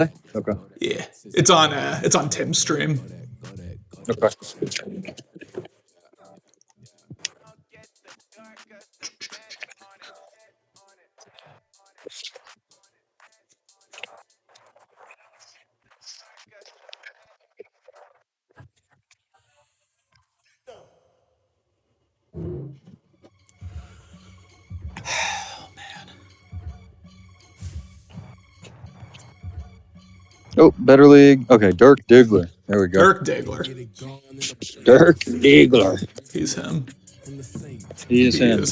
Okay. Yeah, it's on Tim's stream. Okay. Oh, better league. Okay, Dirk Diggler. There we go. Dirk Diggler. Dirk Diggler. He's him. He is him.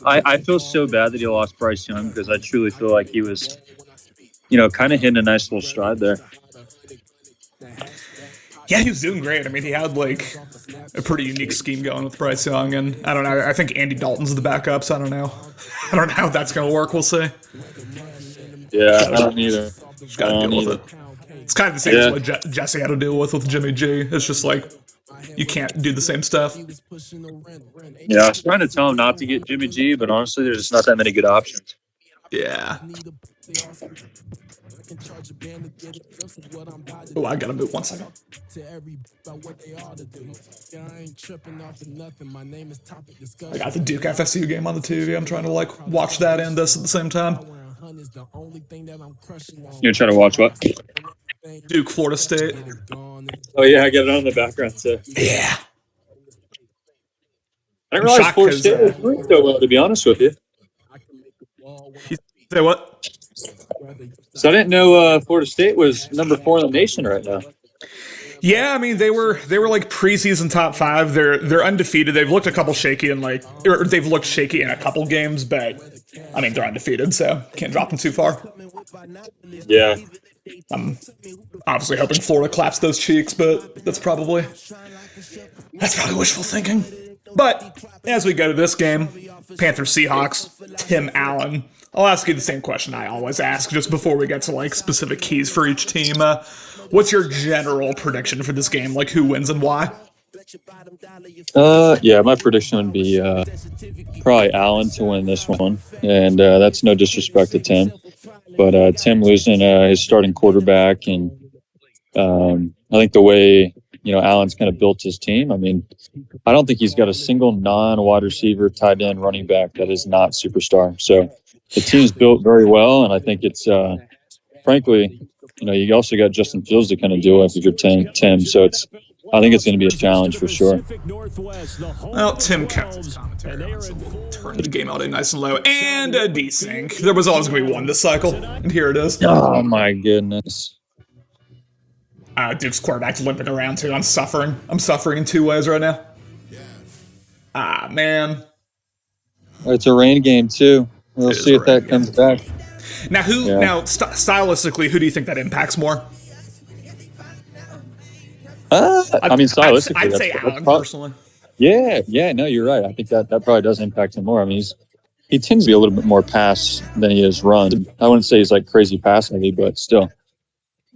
I feel so bad that he lost Bryce Young because I truly feel like he was, kind of hitting a nice little stride there. Yeah, he was doing great. I mean, he had like a pretty unique scheme going with Bryce Young, and I don't know. I think Andy Dalton's the backup, so I don't know. I don't know how that's gonna work. We'll see. Yeah, I don't either. Gotta deal with it. It's kind of the same as what Jesse had to deal with Jimmy G. It's just like you can't do the same stuff. Yeah, I was trying to tell him not to get Jimmy G, but honestly, there's just not that many good options. Yeah. Oh, I gotta move 1 second. I got the Duke FSU game on the TV. I'm trying to like watch that and this at the same time. You're trying to watch what? Duke, Florida State. Oh yeah, I got it on in the background too. Yeah. I didn't realize Florida State was doing so well, to be honest with you. Say what? So I didn't know Florida State was number 4 in the nation right now. Yeah, I mean they were like preseason top 5. They're undefeated. They've looked a couple shaky or they've looked shaky in a couple games, but I mean they're undefeated, so can't drop them too far. Yeah. I'm obviously hoping Florida claps those cheeks, but that's probably wishful thinking. But as we go to this game, Panthers-Seahawks, Tim Allen. I'll ask you the same question I always ask just before we get to like specific keys for each team. What's your general prediction for this game? Like who wins and why? Yeah, my prediction would be probably Allen to win this one, and that's no disrespect to Tim, but Tim losing his starting quarterback, and I think the way Allen's kind of built his team. I mean, I don't think he's got a single non-wide receiver, tight end, running back that is not superstar. So the team's built very well, and I think it's frankly, you also got Justin Fields to kind of deal with if you're Tim. So I think it's going to be a challenge for sure. Well, Tim kept his commentary on, so we'll turn the game out nice and low. And a desync. There was always going to be one this cycle, and here it is. Oh, my goodness. Duke's quarterback's limping around, too. I'm suffering. I'm suffering in 2 ways right now. Ah, man. It's a rain game, too. We'll see if that comes back. Now, stylistically, who do you think that impacts more? I mean, stylistically, I'd say Allen, personally. Yeah, no, you're right. I think that probably does impact him more. I mean, he tends to be a little bit more pass than he is run. I wouldn't say he's like crazy pass heavy, but still.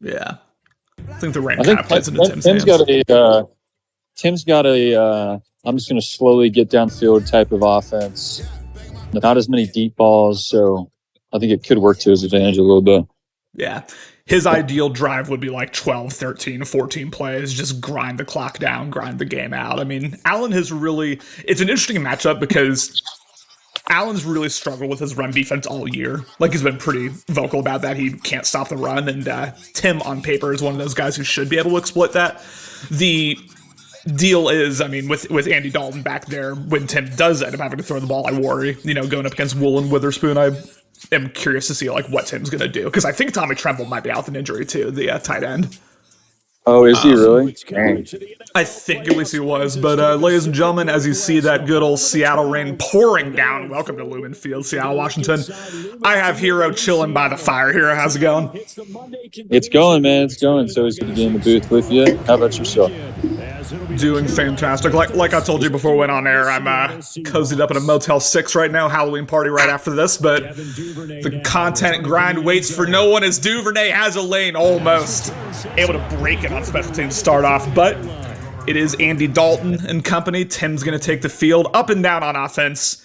Yeah. I think the rain kind of plays into Tim's hands. Tim's got a I'm just going to slowly get downfield type of offense. Not as many deep balls, so I think it could work to his advantage a little bit. Yeah. His ideal drive would be like 12, 13, 14 plays, just grind the clock down, grind the game out. I mean, Allen has really... It's an interesting matchup because Allen's really struggled with his run defense all year. Like, he's been pretty vocal about that. He can't stop the run, and Tim, on paper, is one of those guys who should be able to exploit that. The deal is, I mean, with Andy Dalton back there, when Tim does end up having to throw the ball, I worry. Going up against Wool and Witherspoon, I am curious to see like what Tim's going to do, because I think Tommy Tremble might be out with an injury too, the tight end. Oh, is he really? I think at least he was. But ladies and gentlemen, as you see that good old Seattle rain pouring down, welcome to Lumen Field, Seattle, Washington. I have Hero chilling by the fire. Hero, how's it going? It's going, man. It's going. So he's going to be in the booth with you. How about yourself? Doing fantastic. Like I told you before we went on air, I'm cozied up at a Motel 6 right now, Halloween party right after this, but the content grind waits for no one as Duvernay has a lane almost able to break it on special teams to start off, but it is Andy Dalton and company. Tim's going to take the field up and down on offense.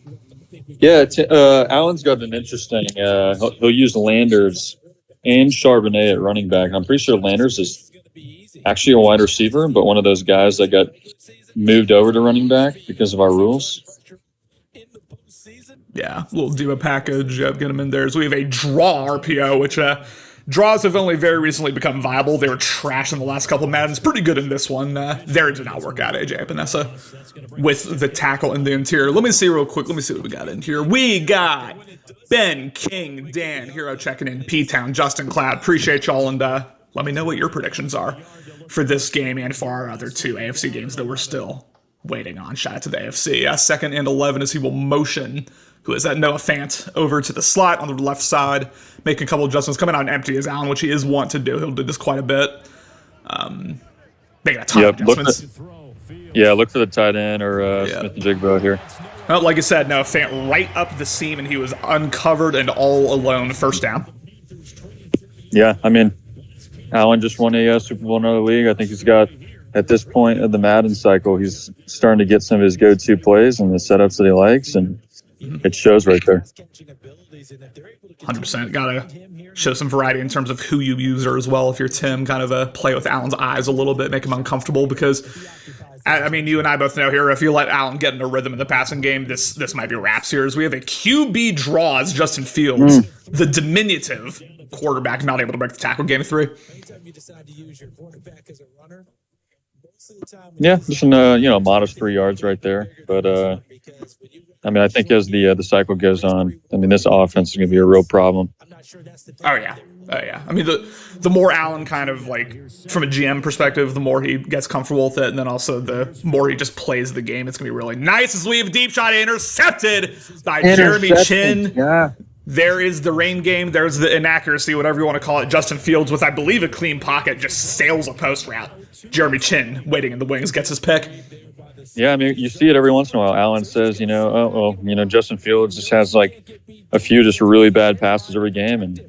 Yeah, Allen's got an interesting. He'll use Landers and Charbonnet at running back. I'm pretty sure Landers is actually a wide receiver, but one of those guys that got moved over to running back because of our rules. Yeah, we'll do a package, get them in there. So we have a draw RPO, which draws have only very recently become viable. They were trash in the last couple of Maddens. Pretty good in this one. There did not work out, AJ Epinesa, with the tackle in the interior. Let me see real quick. Let me see what we got in here. We got Ben, King, Dan, Hero checking in, P-Town, Justin Cloud. Appreciate y'all, and let me know what your predictions are for this game and for our other two AFC games that we're still waiting on. Shout out to the AFC. 2nd and 11 as he will motion. Who is that? Noah Fant over to the slot on the left side, making a couple adjustments, coming out empty as Allen, which he is wont to do. He'll do this quite a bit. Making a ton of adjustments. Look for the tight end or Smith and Jigbo here. Well, like I said, Noah Fant right up the seam, and he was uncovered and all alone. First down. Yeah, I mean, Allen just won a Super Bowl in another league. I think he's got, at this point of the Madden cycle, he's starting to get some of his go-to plays and the setups that he likes, and it shows right there. 100%. Gotta show some variety in terms of who you use her as well. If you're Tim, kind of play with Allen's eyes a little bit, make him uncomfortable, because I mean, you and I both know here, if you let Allen get in a rhythm in the passing game, this might be wraps here. As we have a QB draw as Justin Fields, the diminutive quarterback, not able to break the tackle. Game 3. Yeah, just an modest 3 yards right there, but I mean, I think as the cycle goes on, I mean, this offense is going to be a real problem. Oh yeah. I mean, the more Allen kind of, like, from a GM perspective, the more he gets comfortable with it, and then also the more he just plays the game, it's going to be really nice as we have a deep shot intercepted by Jeremy Chin. Yeah. There is the rain game. There's the inaccuracy, whatever you want to call it. Justin Fields, with, I believe, a clean pocket, just sails a post route. Jeremy Chin, waiting in the wings, gets his pick. Yeah, I mean, you see it every once in a while. Allen says, Justin Fields just has, like, a few just really bad passes every game, and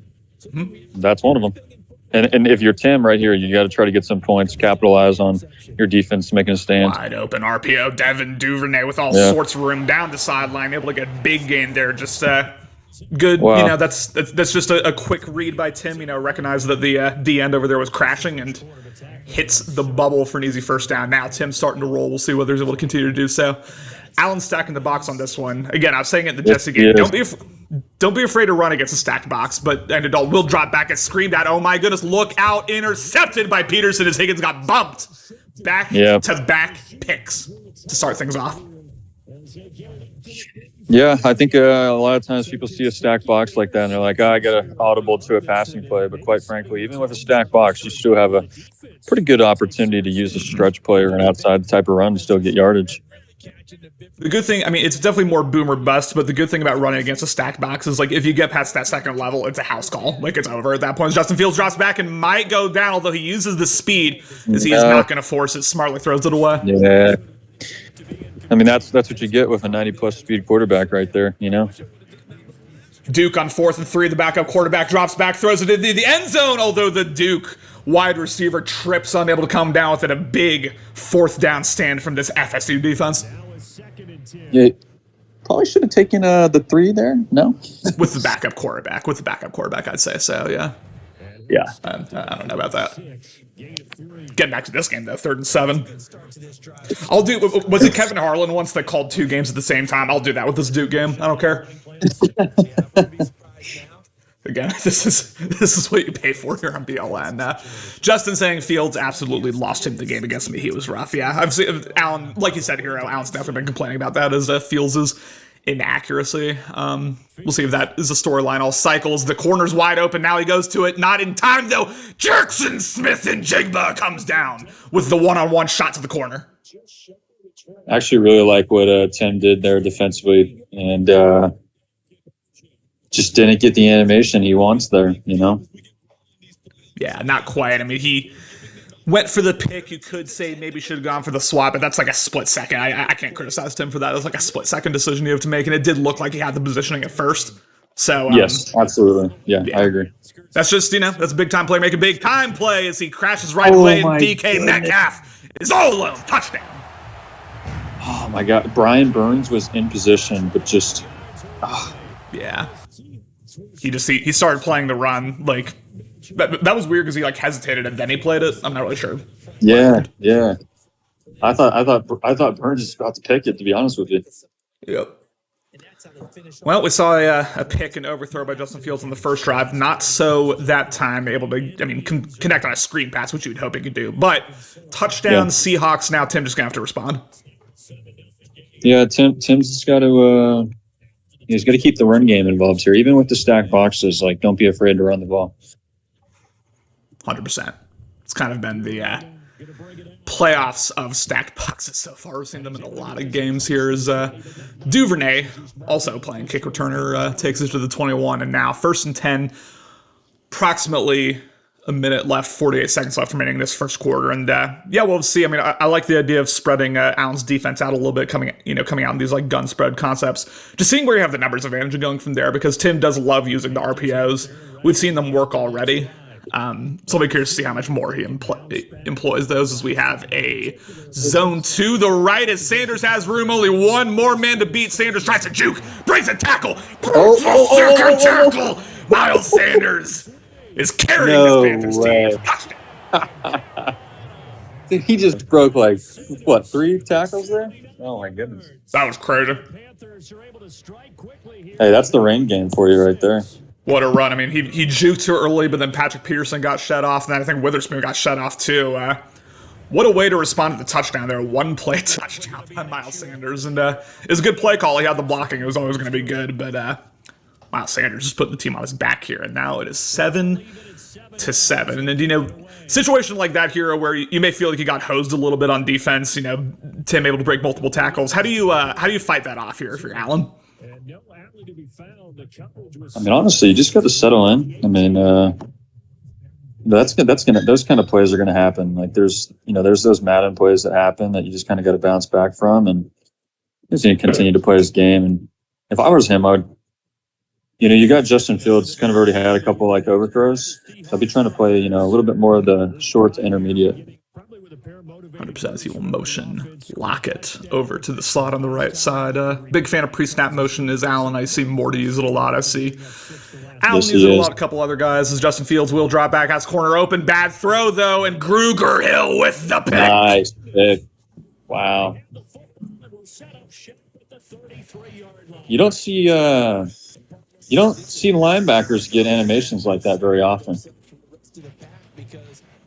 that's one of them. And if you're Tim right here, you got to try to get some points, capitalize on your defense making a stand. Wide open RPO, Devin Duvernay with all sorts of room down the sideline, able to get a big gain there. Just good. Wow. That's just a quick read by Tim. Recognize that the D end over there was crashing and hits the bubble for an easy first down. Now Tim's starting to roll. We'll see whether he's able to continue to do so. Allen stacking the box on this one. Again, I was saying it in the Jesse game. Don't be afraid to run against a stacked box, but an adult will drop back and screamed at. Oh my goodness, look out. Intercepted by Peterson as Higgins got bumped. Back to back picks to start things off. Yeah, I think a lot of times people see a stacked box like that and they're like, I got an audible to a passing play. But quite frankly, even with a stacked box, you still have a pretty good opportunity to use a stretch play or an outside type of run to still get yardage. The good thing, I mean, it's definitely more boom or bust, but the good thing about running against a stacked box is, like, if you get past that second level, it's a house call. Like, it's over at that point. Justin Fields drops back and might go down, although he uses the speed, as he is not going to force it. Smartly throws it away. Yeah. I mean, that's what you get with a 90-plus speed quarterback right there, Duke on 4th and 3. The backup quarterback drops back, throws it into the end zone, although the Duke wide receiver trips, unable to come down with it. A big 4th down stand from this FSU defense. Yeah, probably should have taken the 3 there. No, with the backup quarterback, I'd say so. Yeah. I don't know about that. Getting back to this game though, 3rd and 7. I'll do. Was it Kevin Harlan once that called 2 games at the same time? I'll do that with this Duke game. I don't care. Again, this is what you pay for here on BLN. Justin saying Fields absolutely lost him the game against me. He was rough. Yeah, I've seen Allen, like you said, Hero. Allen's definitely been complaining about that as Fields' inaccuracy. We'll see if that is a storyline. All cycles. The corner's wide open. Now he goes to it. Not in time though. Jackson Smith and Jigba comes down with the one-on-one shot to the corner. I actually really like what Tim did there defensively, and just didn't get the animation he wants there, Yeah, not quite. I mean, he went for the pick. You could say maybe should have gone for the swap, but that's like a split second. I can't criticize Tim for that. It was like a split second decision you have to make, and it did look like he had the positioning at first. So yes, absolutely. Yeah, I agree. That's just, that's a big-time play. Make a big-time play as he crashes right away, and DK Metcalf is all alone. Touchdown. Oh, my God. Brian Burns was in position, but just Yeah. He started playing the run like that was weird because he like hesitated and then he played it. I'm not really sure. Yeah, yeah. I thought Burns was about to pick it. To be honest with you. Yep. Well, we saw a pick and overthrow by Justin Fields on the first drive. Not so that time able to, connect on a screen pass, which you'd hope he could do. But touchdown, Seahawks. Now Tim just gonna have to respond. Yeah, Tim's just got to. He's got to keep the run game involved here, even with the stacked boxes. Like, don't be afraid to run the ball. 100%. It's kind of been the playoffs of stacked boxes so far. We've seen them in a lot of games here. As Duvernay, also playing kick returner, takes it to the 21, and now 1st and 10, approximately a minute left, 48 seconds left remaining in this first quarter. And we'll see. I like the idea of spreading Allen's defense out a little bit, coming out in these like gun spread concepts. Just seeing where you have the numbers advantage and going from there, because Tim does love using the RPOs. We've seen them work already. So I'll be curious to see how much more he employs those, as we have a zone to the right as Sanders has room. Only one more man to beat. Sanders tries to juke, breaks a tackle. Tackle. Miles Sanders is carrying this Panthers team. He just broke like, 3 tackles there? Oh my goodness. That was crazy. Hey, that's the rain game for you right there. What a run. He juked too early, but then Patrick Peterson got shut off, and then I think Witherspoon got shut off too. What a way to respond to the touchdown there. One play touchdown by Miles Sanders. And it was a good play call. He had the blocking. It was always going to be good, but Miles Sanders just putting the team on his back here, and now it is 7-7. And situation like that here where you may feel like you got hosed a little bit on defense. Tim able to break multiple tackles. How do you fight that off here if you're Allen? Honestly, you just got to settle in. Those kind of plays are gonna happen. Like there's those Madden plays that happen that you just kind of got to bounce back from, and he's gonna continue to play his game. And if I was him, I would. You got Justin Fields kind of already had a couple like overthrows. So I'd be trying to play, a little bit more of the short to intermediate. 100% he will motion Lockett over to the slot on the right side. Big fan of pre-snap motion is Allen. I see Morty use it a lot. I see Allen use it a lot. A couple other guys as Justin Fields will drop back, has corner open. Bad throw, though, and Gruger-Hill with the pick. Nice pick. Wow. You don't see linebackers get animations like that very often.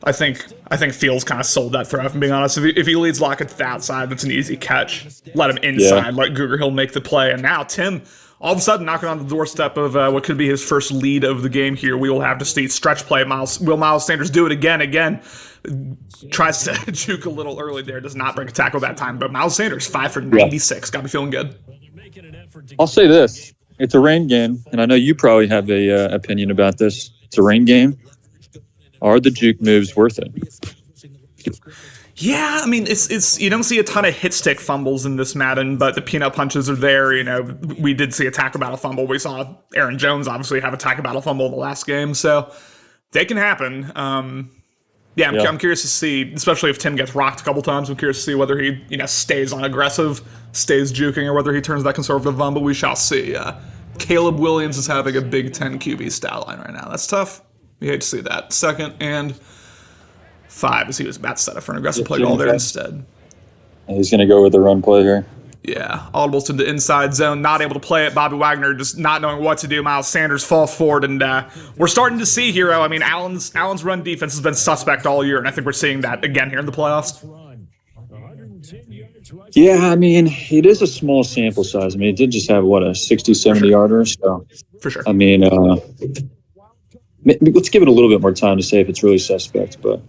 I think Fields kind of sold that throw, if I'm being honest. If he leads Lockett to the outside, that's an easy catch. Let him inside, let Gruger-Hill make the play. And now Tim, all of a sudden, knocking on the doorstep of what could be his first lead of the game here. We will have to see stretch play. Will Miles Sanders do it again? Tries to juke a little early there. Does not break a tackle that time. But Miles Sanders, 5 for 96. Got me feeling good. I'll say this. It's a rain game, and I know you probably have a opinion about this. It's a rain game. Are the juke moves worth it? Yeah, it's you don't see a ton of hit stick fumbles in this Madden, but the peanut punches are there. We did see a tackle battle fumble. We saw Aaron Jones obviously have a tackle battle fumble in the last game, so they can happen. I'm curious to see, especially if Tim gets rocked a couple times. I'm curious to see whether he stays on aggressive, stays juking, or whether he turns that conservative fumble. We shall see. Caleb Williams is having a Big Ten QB stat line right now. That's tough. We hate to see that. 2nd and 5 as he was about to set up for an aggressive play call there instead. He's going to go with the run play here. Yeah, audibles to the inside zone, not able to play it. Bobby Wagner just not knowing what to do. Miles Sanders falls forward, and we're starting to see here. Allen's run defense has been suspect all year, and I think we're seeing that again here in the playoffs. Yeah, it is a small sample size. It did just have, a 60, 70-yarder. So, for sure. Let's give it a little bit more time to say if it's really suspect, but...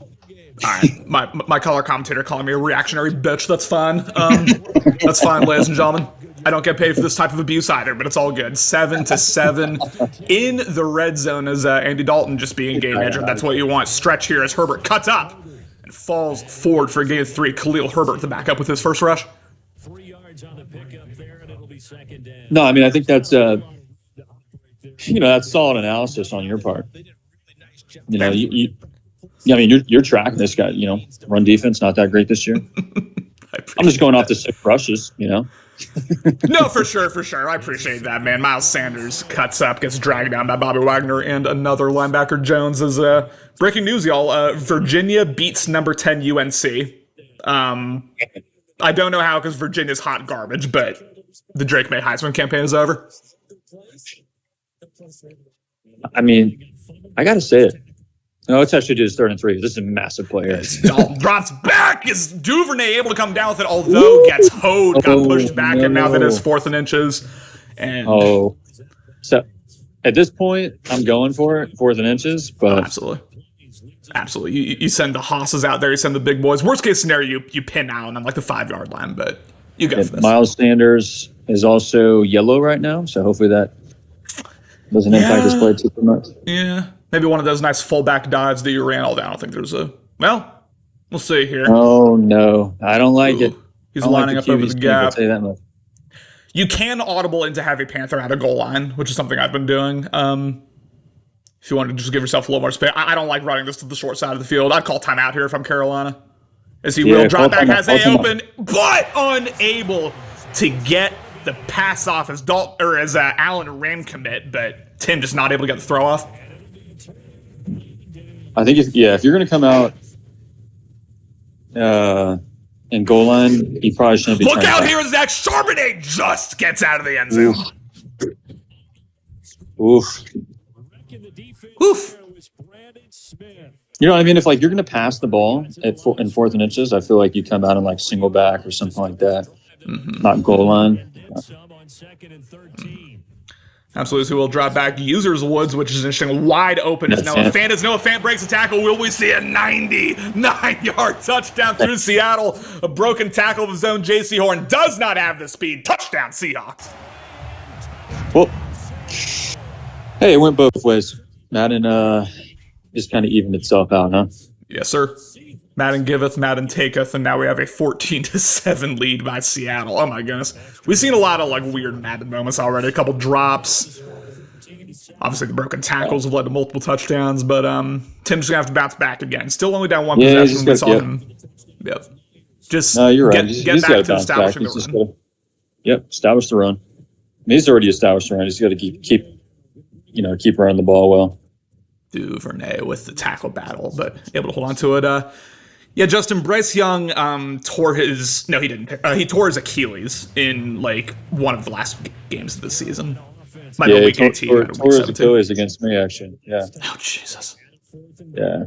All right, my color commentator calling me a reactionary bitch. That's fine. That's fine, ladies and gentlemen. I don't get paid for this type of abuse either, but it's all good. 7-7 in the red zone as Andy Dalton just being game manager. That's what you want. Stretch here as Herbert cuts up and falls forward for a gain of 3. Khalil Herbert to back up with his first rush. 3 yards on the pickup there, and it'll be 2nd down. No, I think that's that's solid analysis on your part. You're tracking this guy. Run defense not that great this year. I'm just going off the 6 rushes. No, for sure. I appreciate that, man. Miles Sanders cuts up, gets dragged down by Bobby Wagner, and another linebacker. Jones is breaking news, y'all. Virginia beats number 10 UNC. I don't know how because Virginia's hot garbage, but the Drake May Heisman campaign is over. I mean, I got to say it. No, let's actually do this 3rd and 3. This is a massive play here. Dalton drops back. Is Duvernay able to come down with it? Although gets hoed, got pushed back, and now that is 4th and inches. And so at this point, I'm going for it, 4th and inches. But absolutely. You send the hosses out there. You send the big boys. Worst case scenario, you pin Allen on like the 5-yard line, but you go for this. Miles Sanders is also yellow right now, so hopefully that doesn't impact his play too much. Yeah. Maybe one of those nice fullback dives that you ran all down. I don't think there's a... Well, we'll see here. Oh, no. I don't like it. He's lining up over the gap. I'll tell you that much. You can audible into Heavy Panther at a goal line, which is something I've been doing. If you want to just give yourself a little more space. I don't like running this to the short side of the field. I'd call timeout here if I'm Carolina. As he will drop back, has A open, but unable to get the pass off as Allen ran commit, but Tim just not able to get the throw off. I think if you're going to come out in goal line, you probably shouldn't be. Look out here! Zach Charbonnet just gets out of the end zone. Oof. You know what I mean? If like you're going to pass the ball in 4th and inches, I feel like you come out in like single back or something like that. Mm-hmm. Not goal line. Absolutely, so we'll drop back. Users Woods, which is interesting, wide open. As Noah Fant breaks a tackle. Will we see a 99-yard touchdown through Seattle? A broken tackle of his own. J.C. Horn does not have the speed. Touchdown, Seahawks. Well, hey, it went both ways. Madden just kind of evened itself out, huh? Yes, sir. Madden giveth, Madden taketh, and now we have a 14-7 lead by Seattle. Oh my goodness. We've seen a lot of like weird Madden moments already. A couple drops. Obviously the broken tackles have led to multiple touchdowns, but Tim's gonna have to bounce back again. Still only down one possession. We saw him. Yep. Just you're right. Get back to establishing the run. Establish the run. I mean, he's already established the run. He's got to keep running the ball well. Duvernay with the tackle battle, but able to hold on to it. Justin, Bryce Young tore his... No, he didn't. He tore his Achilles in, like, one of the last games of the season. Might be week 18. Tore his Achilles against me, actually. Yeah. Oh, Jesus. Yeah.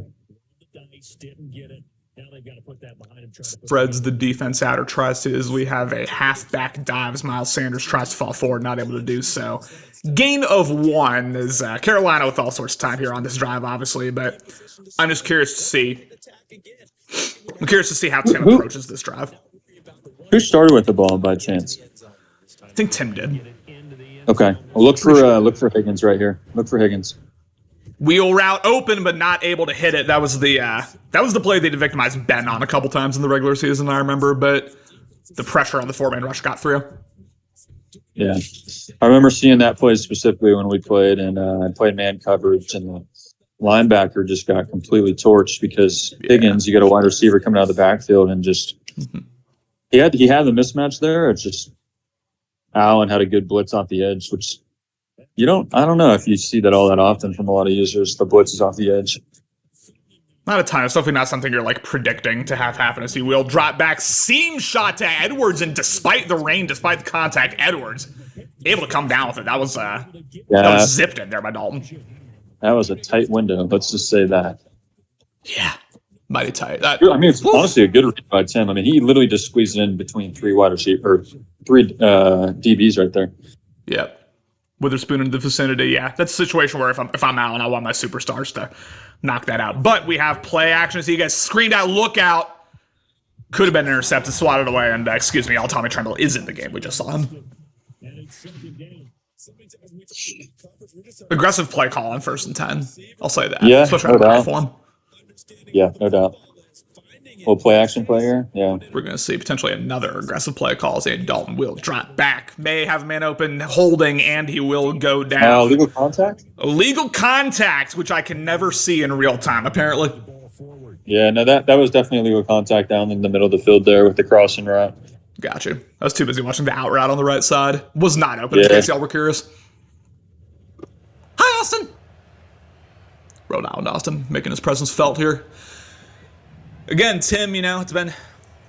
Spreads the defense out or tries to, as we have a halfback dive as Miles Sanders tries to fall forward, not able to do so. Gain of 1 is Carolina with all sorts of time here on this drive, obviously, but I'm just curious to see... how Tim approaches this drive. Who started with the ball by chance? I think Tim did. Okay. Well, look for Higgins right here. Look for Higgins. Wheel route open, but not able to hit it. That was the play they victimized Ben on a couple times in the regular season, I remember, but the pressure on the 4-man rush got through. Yeah. I remember seeing that play specifically when we played, and I played man coverage, and the linebacker just got completely torched because Higgins, you got a wide receiver coming out of the backfield, and just he had the mismatch there. It's just Allen had a good blitz off the edge, which I don't know if you see that all that often from a lot of users. The blitz is off the edge. Not a ton. It's definitely not something you're like predicting to have happen. As he will drop back, seam shot to Edwards, and despite the rain, despite the contact, Edwards able to come down with it. That was zipped in there by Dalton. That was a tight window. Let's just say that. Yeah, mighty tight. I mean, it's honestly a good read by Tim. I mean, he literally just squeezed it in between 3 DBs right there. Yep. Witherspoon in the vicinity. Yeah, that's a situation where if I'm Allen, I want my superstars to knock that out. But we have play action. So you guys screamed out, look out. Could have been intercepted, swatted away, and Tommy Tremble is in the game. We just saw him. Aggressive play call on 1st and 10. I'll say that. Yeah, especially no doubt. Form. Yeah, no doubt. We'll play action play here. Yeah. We're going to see potentially another aggressive play call as Dalton will drop back. May have a man open, holding, and he will go down. Legal contact? Illegal contact, which I can never see in real time, apparently. Yeah, no, that was definitely legal contact down in the middle of the field there with the crossing route. Got you. I was too busy watching the out route on the right side. Was not open, in case y'all were curious. Hi, Austin! Rhode Island Austin making his presence felt here. Again, Tim, it's been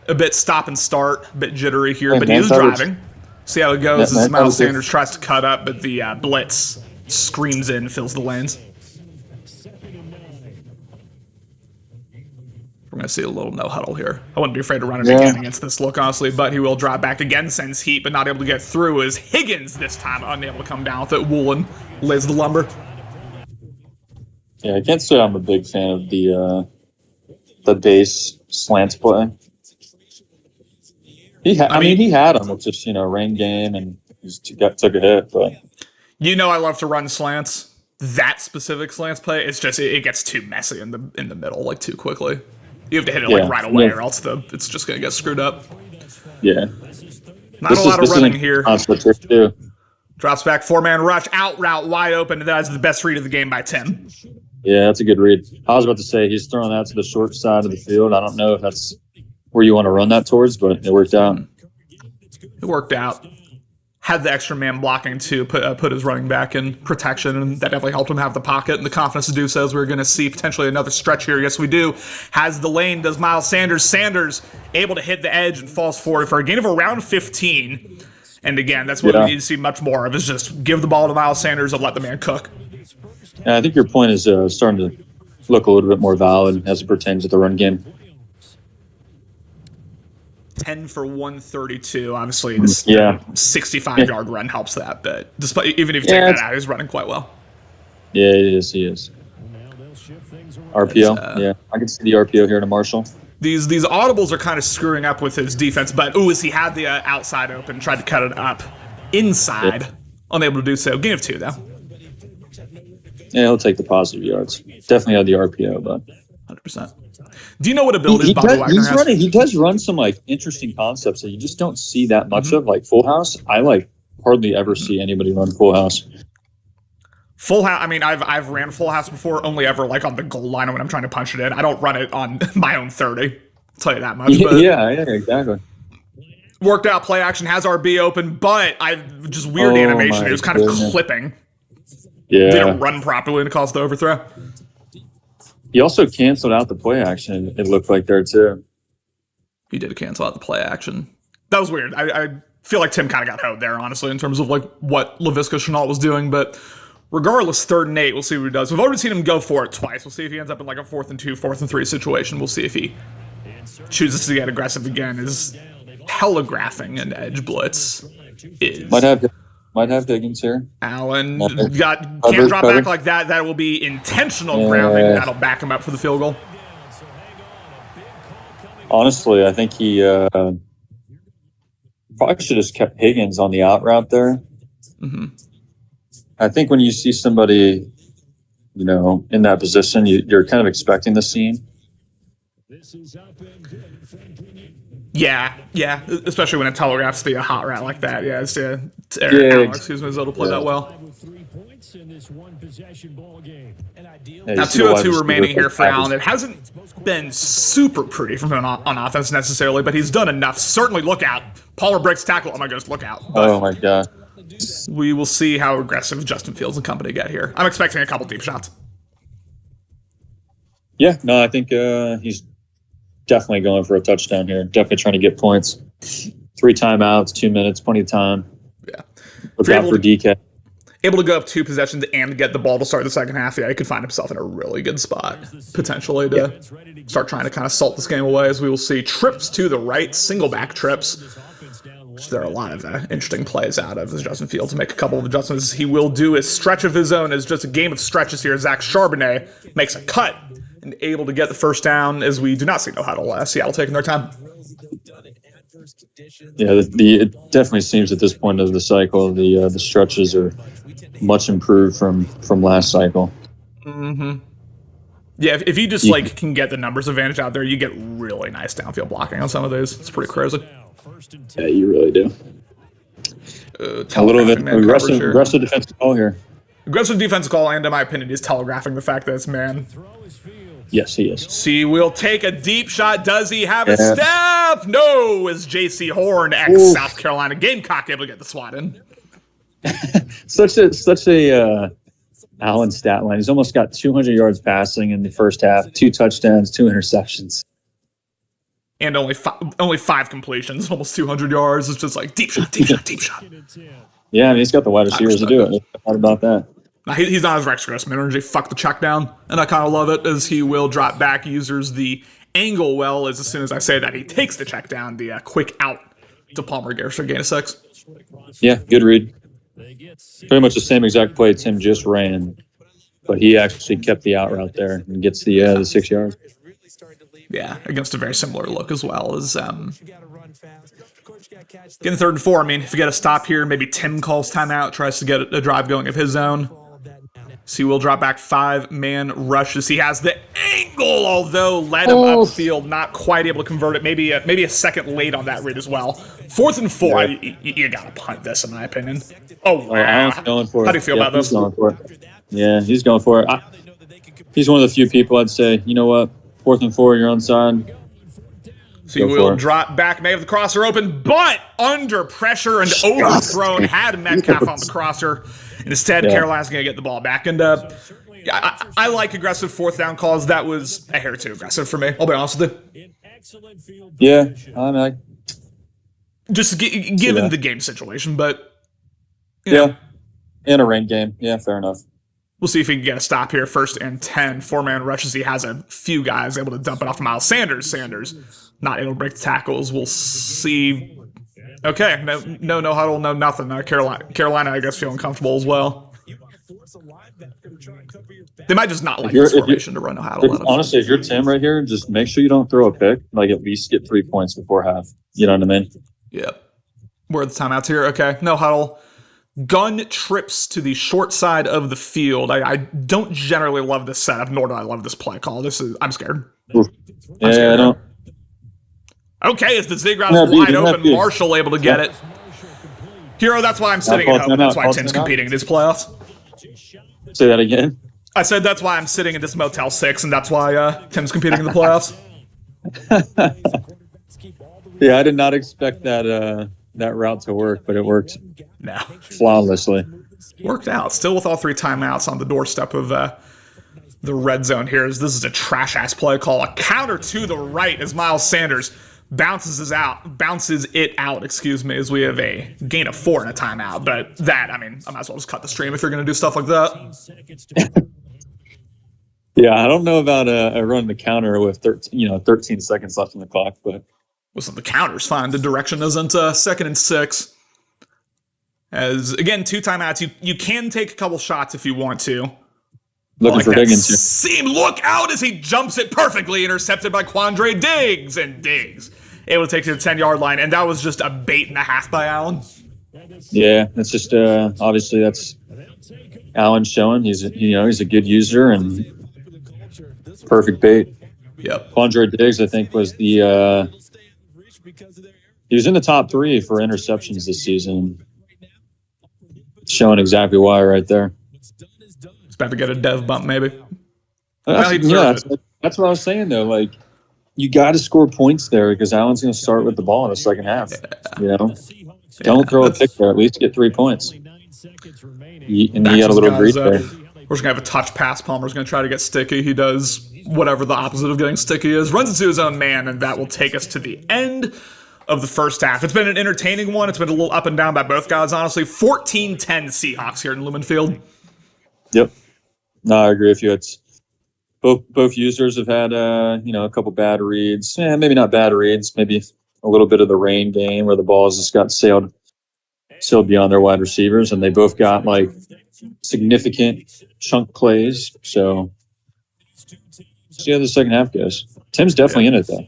a bit stop and start, a bit jittery here, but he is driving. See how it goes as Miles Sanders tries to cut up, but the blitz screams in, fills the lanes. We're going to see a little no huddle here. I wouldn't be afraid to run it again against this look, honestly, but he will drive back again, sends heat, but not able to get through as Higgins this time unable to come down with it. Woolen lays the lumber. Yeah, I can't say I'm a big fan of the base slants play. He had him. It's just, rain game and he just took a hit, but I love to run slants. That specific slants play, it's just it gets too messy in the middle, like too quickly. You have to hit it right away, or else it's just gonna get screwed up. Yeah. Not a lot of running here. Drops back, 4-man rush, out route, wide open, and that is the best read of the game by Tim. Yeah, that's a good read. I was about to say he's throwing that to the short side of the field. I don't know if that's where you want to run that towards, but it worked out. It worked out. Had the extra man blocking to put his running back in protection, and that definitely helped him have the pocket and the confidence to do so, as we're going to see potentially another stretch here. Yes, we do. Has the lane, does Miles Sanders. Sanders able to hit the edge and falls forward for a gain of around 15. And again, that's what we need to see much more of, is just give the ball to Miles Sanders and let the man cook. And I think your point is starting to look a little bit more valid as it pertains to the run game. 10 for 132. Obviously, this 65-yard run helps that, but even if you take that out, he's running quite well. Yeah, he is. RPO, I can see the RPO here to Marshall. These audibles are kind of screwing up with his defense, but as he had the outside open, tried to cut it up inside, unable to do so. Gain of 2, though. Yeah, he'll take the positive yards. Definitely had the RPO, but 100%. Do you know what abilities Bobby Wagner has? He does run some interesting concepts that you just don't see that much of, like Full House. I hardly ever see anybody run Full House. Full House. I mean, I've ran Full House before, only ever on the goal line when I'm trying to punch it in. I don't run it on my own 30. I'll tell you that much. But yeah, exactly. Worked out play action, has RB open, but just weird animation. It was kind of clipping. Yeah. Didn't run properly and caused the overthrow. He also canceled out the play action, it looked like there too. He did cancel out the play action. That was weird. I feel like Tim kind of got hoed there, honestly, in terms of what Laviska Shenault was doing. But regardless, 3rd and 8, we'll see what he does. We've already seen him go for it twice. We'll see if he ends up in a 4th and 2, 4th and 3 situation. We'll see if he chooses to get aggressive again. His telegraphing an edge blitz is... Might have Higgins here. Allen can't drop back like that. That will be intentional grounding. That'll back him up for the field goal. Honestly, I think he probably should have just kept Higgins on the out route there. Mm-hmm. I think when you see somebody, in that position, you're kind of expecting the seam. Yeah, especially when it telegraphs the hot route like that. Yeah, it's Alex, is able to play that well. Now 2:02 remaining here for Allen. It hasn't been super pretty from him on offense necessarily, but he's done enough. Certainly, look out. Pollard breaks tackle. Oh my gosh, look out. But oh my god. We will see how aggressive Justin Fields and company get here. I'm expecting a couple deep shots. Yeah, no, I think he's definitely going for a touchdown here. Definitely trying to get points. 3 timeouts, 2 minutes, plenty of time. Yeah. Look out for DK. Able to go up 2 possessions and get the ball to start the second half. Yeah, he could find himself in a really good spot, potentially, to start trying to kind of salt this game away, as we will see trips to the right, single back trips, which there are a lot of interesting plays out of as Justin Fields make a couple of adjustments. He will do a stretch of his own. As just a game of stretches here. Zach Charbonnet makes a cut and able to get the first down, as we do not see no huddle. Seattle taking their time. Yeah, it definitely seems at this point of the cycle, the stretches are much improved from last cycle. Mm-hmm. Yeah, if you just can get the numbers advantage out there, you get really nice downfield blocking on some of those. It's pretty crazy. Yeah, you really do. A little bit aggressive defensive call here. Aggressive defense call, and in my opinion, he's telegraphing the fact that it's man. Yes, he is. C will take a deep shot. Does he have a step? No, is J.C. Horn, ex-South Carolina Gamecock, able to get the swat in? such a Allen stat line. He's almost got 200 yards passing in the first half, 2 touchdowns, 2 interceptions. And only five completions, almost 200 yards. It's just like deep shot, deep shot, deep shot. Yeah, I mean, he's got the wide receivers to do it. What about that? He's not as Rex Grossman energy. Fuck the check down. And I kind of love it as he will drop back, uses the angle well, as soon as I say that, he takes the check down, the quick out to Palmer Garrett for gain of 6. Yeah, good read. Pretty much the same exact play Tim just ran, but he actually kept the out route there and gets the 6 yards. Yeah, against a very similar look as well as getting 3rd and 4. I mean, if you get a stop here, maybe Tim calls timeout, tries to get a drive going of his own. So he will drop back 5-man rushes. He has the angle, although led him upfield, not quite able to convert it. Maybe a second late on that read as well. 4th and 4, you gotta punt this, in my opinion. Oh, wow. Allen's going for it. How do you feel about this? He's going for it. Yeah, he's going for it. He's one of the few people I'd say, you know what, 4th and 4, you're on side. So he will drop back, may have the crosser open, but under pressure and overthrown, had Metcalf on the crosser. Instead, Carolina's going to get the ball back. And I like aggressive 4th down calls. That was a hair too aggressive for me. I'll be honest with you. Yeah, I know. Just given the game situation, but you know, in a rain game. Yeah, fair enough. We'll see if he can get a stop here. 1st and 10, 4-man rushes. He has a few guys able to dump it off to Miles Sanders. Sanders not able to break the tackles. We'll see. Okay, no huddle, no nothing. Carolina, I guess, feeling comfortable as well. They might just not like this formation to run no huddle. Honestly, if you're Tim right here, just make sure you don't throw a pick. Like, at least get 3 points before half. You know what I mean? Yep. Where are the timeouts here? Okay, no huddle. Gun trips to the short side of the field. I don't generally love this setup, nor do I love this play call. I'm scared. I'm scared. I don't. Okay, as the zig route is wide open, Marshall able to get it. Hero, that's why I'm sitting at home. That's why Tim's competing in his playoffs. Say that again. I said that's why I'm sitting in this Motel 6, and that's why Tim's competing in the playoffs. Yeah, I did not expect that route to work, but it worked flawlessly. Worked out. Still with all 3 timeouts on the doorstep of the red zone here. This is a trash-ass play call. A counter to the right as Miles Sanders bounces it out, as we have a gain of 4 and a timeout. But that, I mean, I might as well just cut the stream if you're going to do stuff like that. Yeah, I don't know about running the counter with 13 seconds left on the clock, but listen, the counter's fine. The direction isn't 2nd and 6. As again, 2 timeouts. You can take a couple shots if you want to. Looking for Higgins here. Look out as he jumps it perfectly, intercepted by Quandre Diggs, and Diggs able to take to the 10-yard line, and that was just a bait and a half by Allen. Yeah, that's just obviously that's Allen showing he's a good user and perfect bait. Yep. Quandre Diggs, I think, was he was in the top 3 for interceptions this season. Showing exactly why right there. He's about to get a dev bump, maybe. That's what I was saying, though. Like, you got to score points there because Allen's going to start with the ball in the second half. Yeah. Don't throw a pick there. At least get 3 points. He got a little greed there. We're just going to have a touch pass. Palmer's going to try to get sticky. He does whatever the opposite of getting sticky is. Runs into his own man, and that will take us to the end of the first half. It's been an entertaining one. It's been a little up and down by both guys, honestly. 14-10 Seahawks here in Lumen Field. Yep. No, I agree with you. It's both users have had a couple bad reads. Maybe not bad reads. Maybe a little bit of the rain game where the balls just got sailed beyond their wide receivers, and they both got like significant chunk plays. So see how the second half goes. Tim's definitely in it though.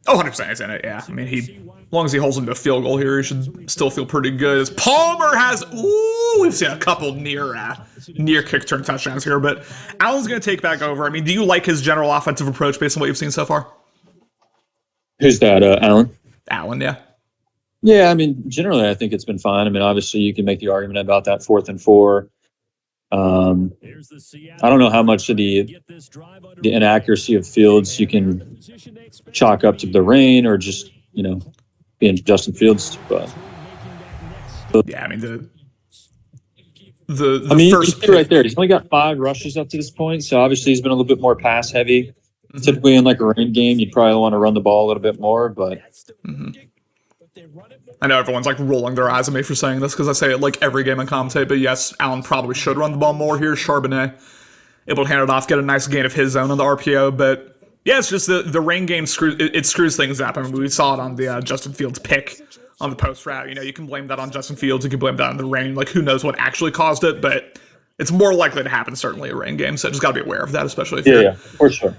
Oh, 100% he's in it, yeah. I mean, as long as he holds him to a field goal here, he should still feel pretty good. As Palmer has, we've seen a couple near kick turn touchdowns here, but Allen's going to take back over. I mean, do you like his general offensive approach based on what you've seen so far? Who's that, Allen? Allen, yeah. Yeah, I mean, generally I think it's been fine. I mean, obviously you can make the argument about that 4th and 4. I don't know how much of the inaccuracy of Fields you can chalk up to the rain or just, being Justin Fields. But yeah, I mean the you first see right there, he's only got 5 rushes up to this point, so obviously he's been a little bit more pass heavy. Mm-hmm. Typically in like a rain game, you'd probably want to run the ball a little bit more, but I know everyone's like rolling their eyes at me for saying this because I say it like every game I commentate, but yes, Allen probably should run the ball more here. Charbonnet able to hand it off, get a nice gain of his own on the RPO, but yeah, it's just the rain game screws things up. I mean, we saw it on the Justin Fields pick on the post route. You can blame that on Justin Fields, you can blame that on the rain. Like, who knows what actually caused it, but it's more likely to happen certainly a rain game. So just got to be aware of that, especially if you're for sure.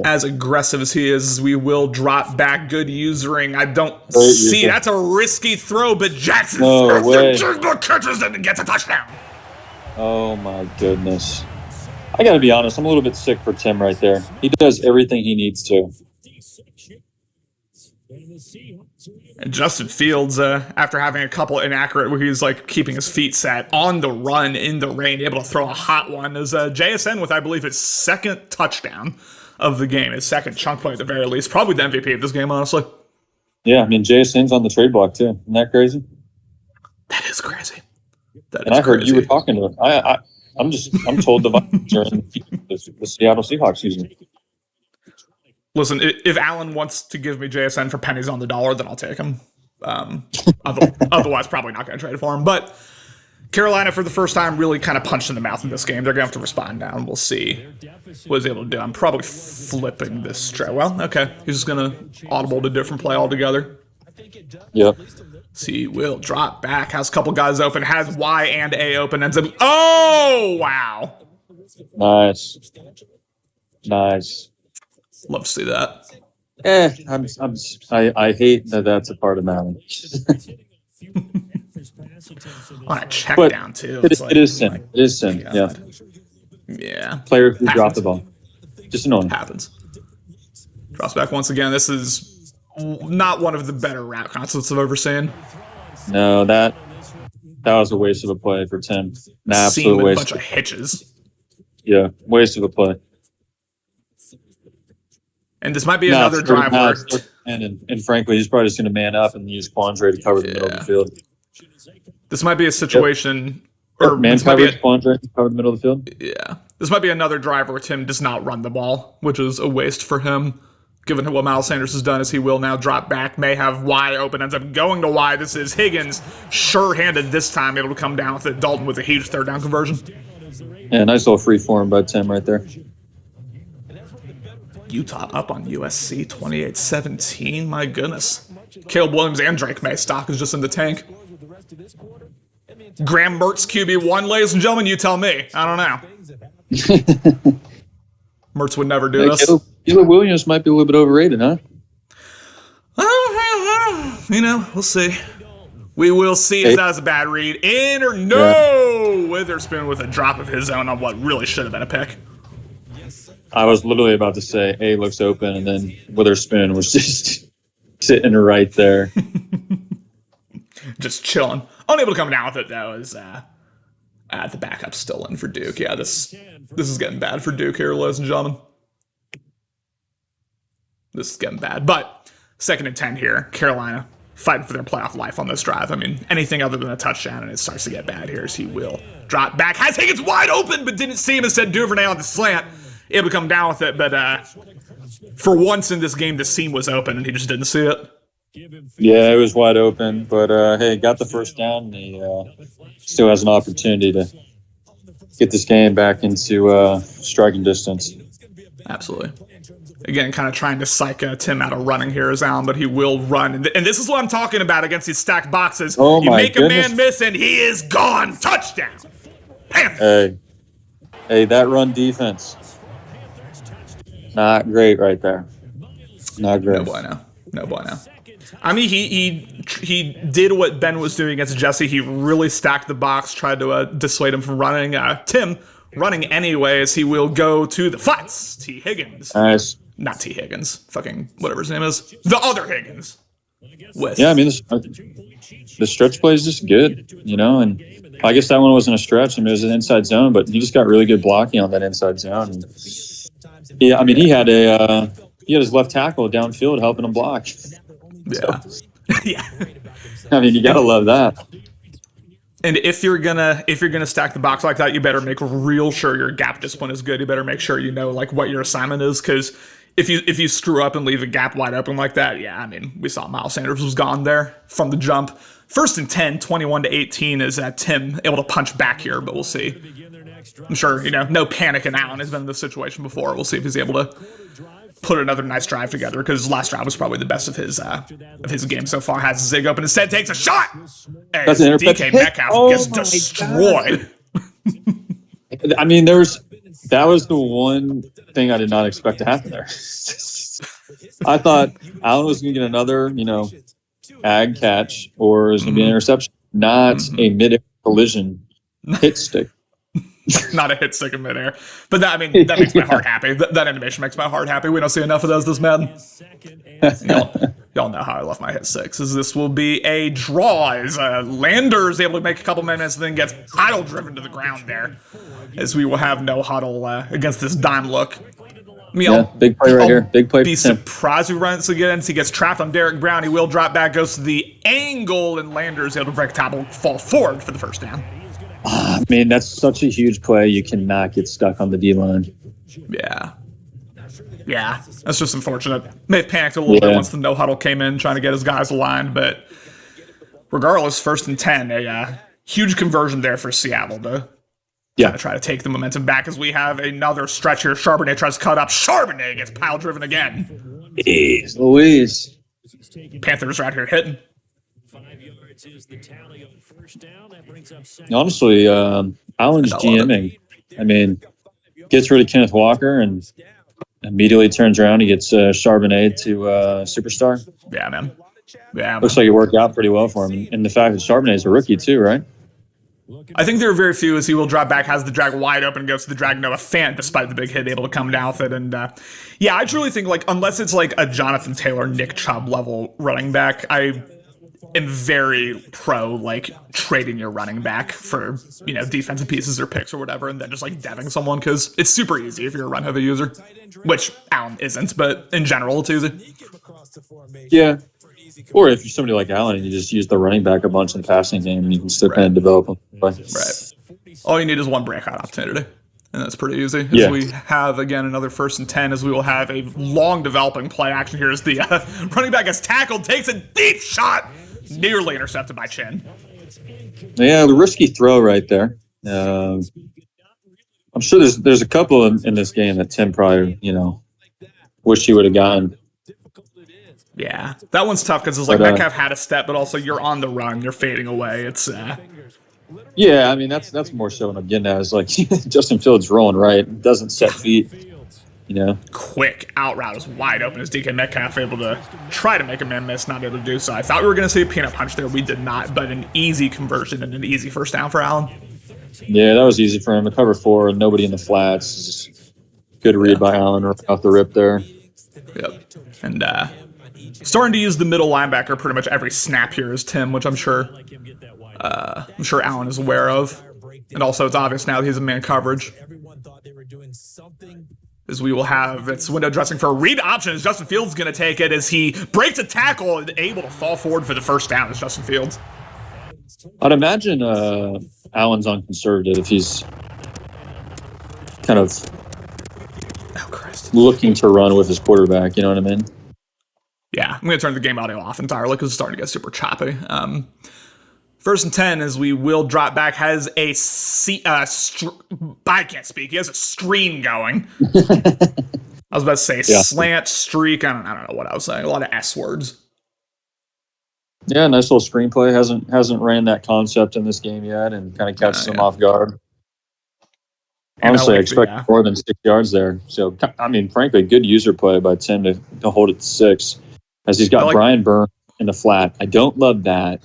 as aggressive as he is. We will drop back. Good usering. I don't see. That's a risky throw, but Jackson catches it and gets a touchdown. Oh my goodness. I got to be honest, I'm a little bit sick for Tim right there. He does everything he needs to. And Justin Fields, after having a couple inaccurate where he's like keeping his feet set on the run in the rain, able to throw a hot one, is JSN with, I believe, his second touchdown of the game, his second chunk play at the very least. Probably the MVP of this game, honestly. Yeah, I mean, JSN's on the trade block too. Isn't that crazy? That is crazy. I heard you were talking to him. I'm told the Vikings are in the Seattle Seahawks season. Listen, if Allen wants to give me JSN for pennies on the dollar, then I'll take him. Otherwise, probably not going to trade for him. But Carolina, for the first time, really kind of punched in the mouth in this game. They're going to have to respond now, and we'll see what he's able to do. I'm probably flipping this straight. Well, okay. He's just going to audible to different play altogether. Yep. See, will drop back, has a couple guys open, has Y and A open, ends up. Oh, wow. Nice. Love to see that. I hate that that's a part of Madden. On a check But down, too. It is sin. It is sin. Yeah. Yeah. Player who dropped the ball. Just annoying. Happens. Drops back once again. This is not one of the better route concepts I've ever seen. No, that was a waste of a play for Tim. An absolute waste. A bunch of hitches. Yeah, waste of a play. And this might be another drive where... And frankly, he's probably just going to man up and use Quandre to cover the middle of the field. This might be a situation... Or man coverage, Quandre to cover the middle of the field? Yeah. This might be another drive where Tim does not run the ball, which is a waste for him. Given what Miles Sanders has done, as he will now drop back, may have Y open, ends up going to Y. This is Higgins, sure-handed this time, able to come down with it. Dalton with a huge third down conversion. Yeah, nice little free form by Tim right there. Utah up on USC 28-17. My goodness. Caleb Williams and Drake May stock is just in the tank. Graham Mertz QB1, ladies and gentlemen, you tell me. I don't know. Mertz would never do this. Caleb Williams might be a little bit overrated, huh? We'll see. We will see if that is a bad read. In or no! Yeah. Witherspoon with a drop of his own on what really should have been a pick. I was literally about to say A looks open, and then Witherspoon was just sitting right there. Just chilling. Unable to come down with it, though, is the backup's still in for Duke. Yeah, this is getting bad for Duke here, ladies and gentlemen. This is getting bad. But 2nd and 10 here. Carolina fighting for their playoff life on this drive. I mean, anything other than a touchdown, and it starts to get bad here as he will drop back. Has Higgins wide open, but didn't see him. Instead, Duvernay on the slant. Able to come down with it, but for once in this game, the seam was open, and he just didn't see it. Yeah, it was wide open, but hey, got the first down. He still has an opportunity to get this game back into striking distance. Absolutely. Again, kind of trying to psych Tim out of running here as Allen, but he will run. And this is what I'm talking about against these stacked boxes. Oh, you make goodness. A man miss, and he is gone. Touchdown. Panthers. Hey, that run defense. Not great right there. Not great. No bueno. I mean, he did what Ben was doing against Jesse. He really stacked the box, tried to dissuade him from running. Tim running anyways. He will go to the flats. T. Higgins. Nice. Not T. Higgins. Fucking whatever his name is. The other Higgins. with. Yeah, I mean, the stretch play is just good, and I guess that one wasn't a stretch. I mean, it was an inside zone, but he just got really good blocking on that inside zone. And yeah, I mean, he had his left tackle downfield helping him block. Yeah. Yeah. I mean, you got to love that. And if you're gonna stack the box like that, you better make real sure your gap discipline is good. You better make sure you know like what your assignment is, because if you screw up and leave a gap wide open like that, yeah, I mean, we saw Miles Sanders was gone there from the jump. 1st and 10, 21-18 is Tim able to punch back here, but we'll see. I'm sure, no panic in Allen has been in this situation before. We'll see if he's able to put another nice drive together, because his last drive was probably the best of his game so far. Has Zig open, instead takes a shot as DK Metcalf gets destroyed. I mean, that was the one thing I did not expect to happen there. I thought Allen was going to get another, ag catch, or it was going to be an interception, not a mid-air collision hit stick. Not a hit stick in midair. But that makes my heart happy. That animation makes my heart happy. We don't see enough of those this Madden. Y'all know how I love my hit sticks. This will be a draw as Landers able to make a couple minutes and then gets huddle driven to the ground there, as we will have no huddle against this dime look. Big play right here. Big play. Be surprised if he runs again. He gets trapped on Derek Brown. He will drop back, goes to the angle, and Landers able to break tackle, fall forward for the first down. I mean, that's such a huge play. You cannot get stuck on the D-line. Yeah, that's just unfortunate. May have panicked a little bit once the no huddle came in, trying to get his guys aligned. But regardless, 1st and 10, a huge conversion there for Seattle to try to take the momentum back, as we have another stretch here. Charbonnet tries to cut up. Charbonnet gets pile driven again. Jeez Louise. Panthers right here hitting. Honestly, Allen's GMing. I mean, gets rid of Kenneth Walker and immediately turns around. He gets Charbonnet to superstar. Yeah, man. Yeah, looks like it worked out pretty well for him. And the fact that Charbonnet is a rookie too, right? I think there are very few, as he will drop back, has the drag wide open, and goes to the drag Noah Fant, despite the big hit, able to come down with it. And I truly think, unless it's like a Jonathan Taylor, Nick Chubb level running back, I am very pro trading your running back for defensive pieces or picks or whatever, and then just deving someone, because it's super easy if you're a run heavy user, which Allen isn't, but in general it's easy. Yeah. Or if you're somebody like Allen and you just use the running back a bunch in the passing game, and you can still kind of develop them. Right. All you need is one breakout opportunity, and that's pretty easy. As we have, again, another 1st and 10, as we will have a long developing play action here, as the running back is tackled, takes a deep shot, nearly intercepted by Chin. Yeah, the risky throw right there. I'm sure there's a couple in this game that Tim probably, wish he would have gotten. Yeah, that one's tough, because it's Metcalf had a step, but also you're on the run, you're fading away. It's Yeah, I mean, that's more so what I'm getting at, is Justin Fields rolling right, doesn't set feet, Quick out route is wide open, as DK Metcalf able to try to make a man miss, not able to do so. I thought we were going to see a peanut punch there. We did not, but an easy conversion and an easy first down for Allen. Yeah, that was easy for him. To cover 4 and nobody in the flats. Just good read by Allen off the rip there. Yep. And starting to use the middle linebacker pretty much every snap here is Tim, which I'm sure Allen is aware of. And also it's obvious now that he's in man coverage. As we will have, it's window dressing for a read option, as Justin Fields is going to take it, as he breaks a tackle and able to fall forward for the first down as Justin Fields. I'd imagine Allen's on conservative if he's kind of looking to run with his quarterback, you know what I mean? Yeah, I'm going to turn the game audio off entirely because it's starting to get super choppy. 1st and 10, as we will drop back, has a I can't speak. He has a stream going. I was about to say slant, streak. I don't know what I was saying. A lot of S words. Yeah, nice little screenplay. Hasn't ran that concept in this game yet, and kind of catches him off guard. Honestly, I expect more than 6 yards there. So, I mean, frankly, good user play by Tim to hold it to 6, as he's got Brian Burns in the flat. I don't love that.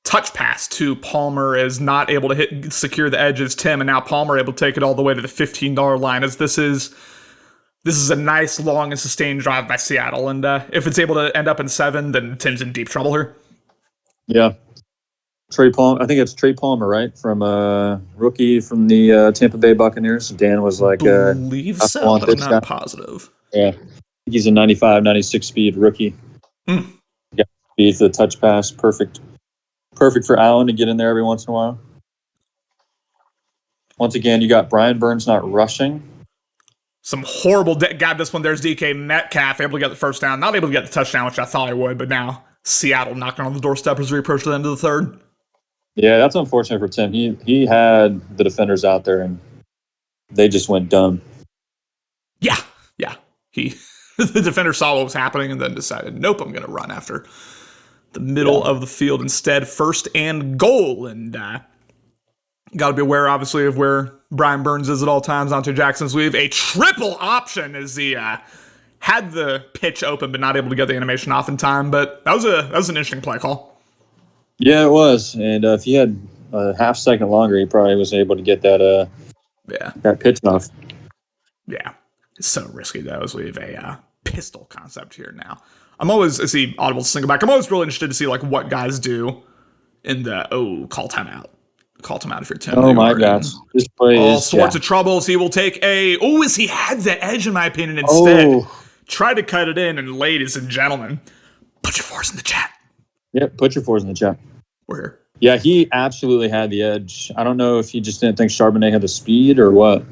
Touch pass to Palmer is not able to secure the edges, Tim, and now Palmer able to take it all the way to the $15 line, as this is This is a nice, long, and sustained drive by Seattle, and if it's able to end up in 7, then Tim's in deep trouble here. Yeah. Trey Palmer, I think it's Trey Palmer, right? From rookie from the Tampa Bay Buccaneers. Dan was like, Believe I so, want but I'm this not guy. positive. Yeah. He's a 95, 96 speed rookie. Mm. Yeah. Speed for the touch pass. Perfect for Allen to get in there every once in a while. Once again, you got Brian Burns not rushing. Some horrible got this one. There's DK Metcalf able to get the first down, not able to get the touchdown, which I thought he would, but now Seattle knocking on the doorstep as we approach the end of the third. Yeah, that's unfortunate for Tim. He had the defenders out there and they just went dumb. Yeah. The defender saw what was happening and then decided, nope, I'm going to run after the middle of the field instead. First and goal, and got to be aware, obviously, of where Brian Burns is at all times. Onto Jackson's weave. A triple option as he had the pitch open, but not able to get the animation off in time. But that was an interesting play call. Yeah, it was. And if he had a half second longer, he probably was able to get that pitch off. Yeah. It's so risky, though, as we have a pistol concept here now. I'm always, as he audible single back, I'm always really interested to see like what guys do in the, call timeout. Call timeout if you're Tim. Oh my gosh. This play all sorts of troubles. He will take as he had the edge, in my opinion, instead. Tried to cut it in, and ladies and gentlemen, put your fours in the chat. Yep, put your fours in the chat. We're here. Yeah, he absolutely had the edge. I don't know if he just didn't think Charbonnet had the speed or what.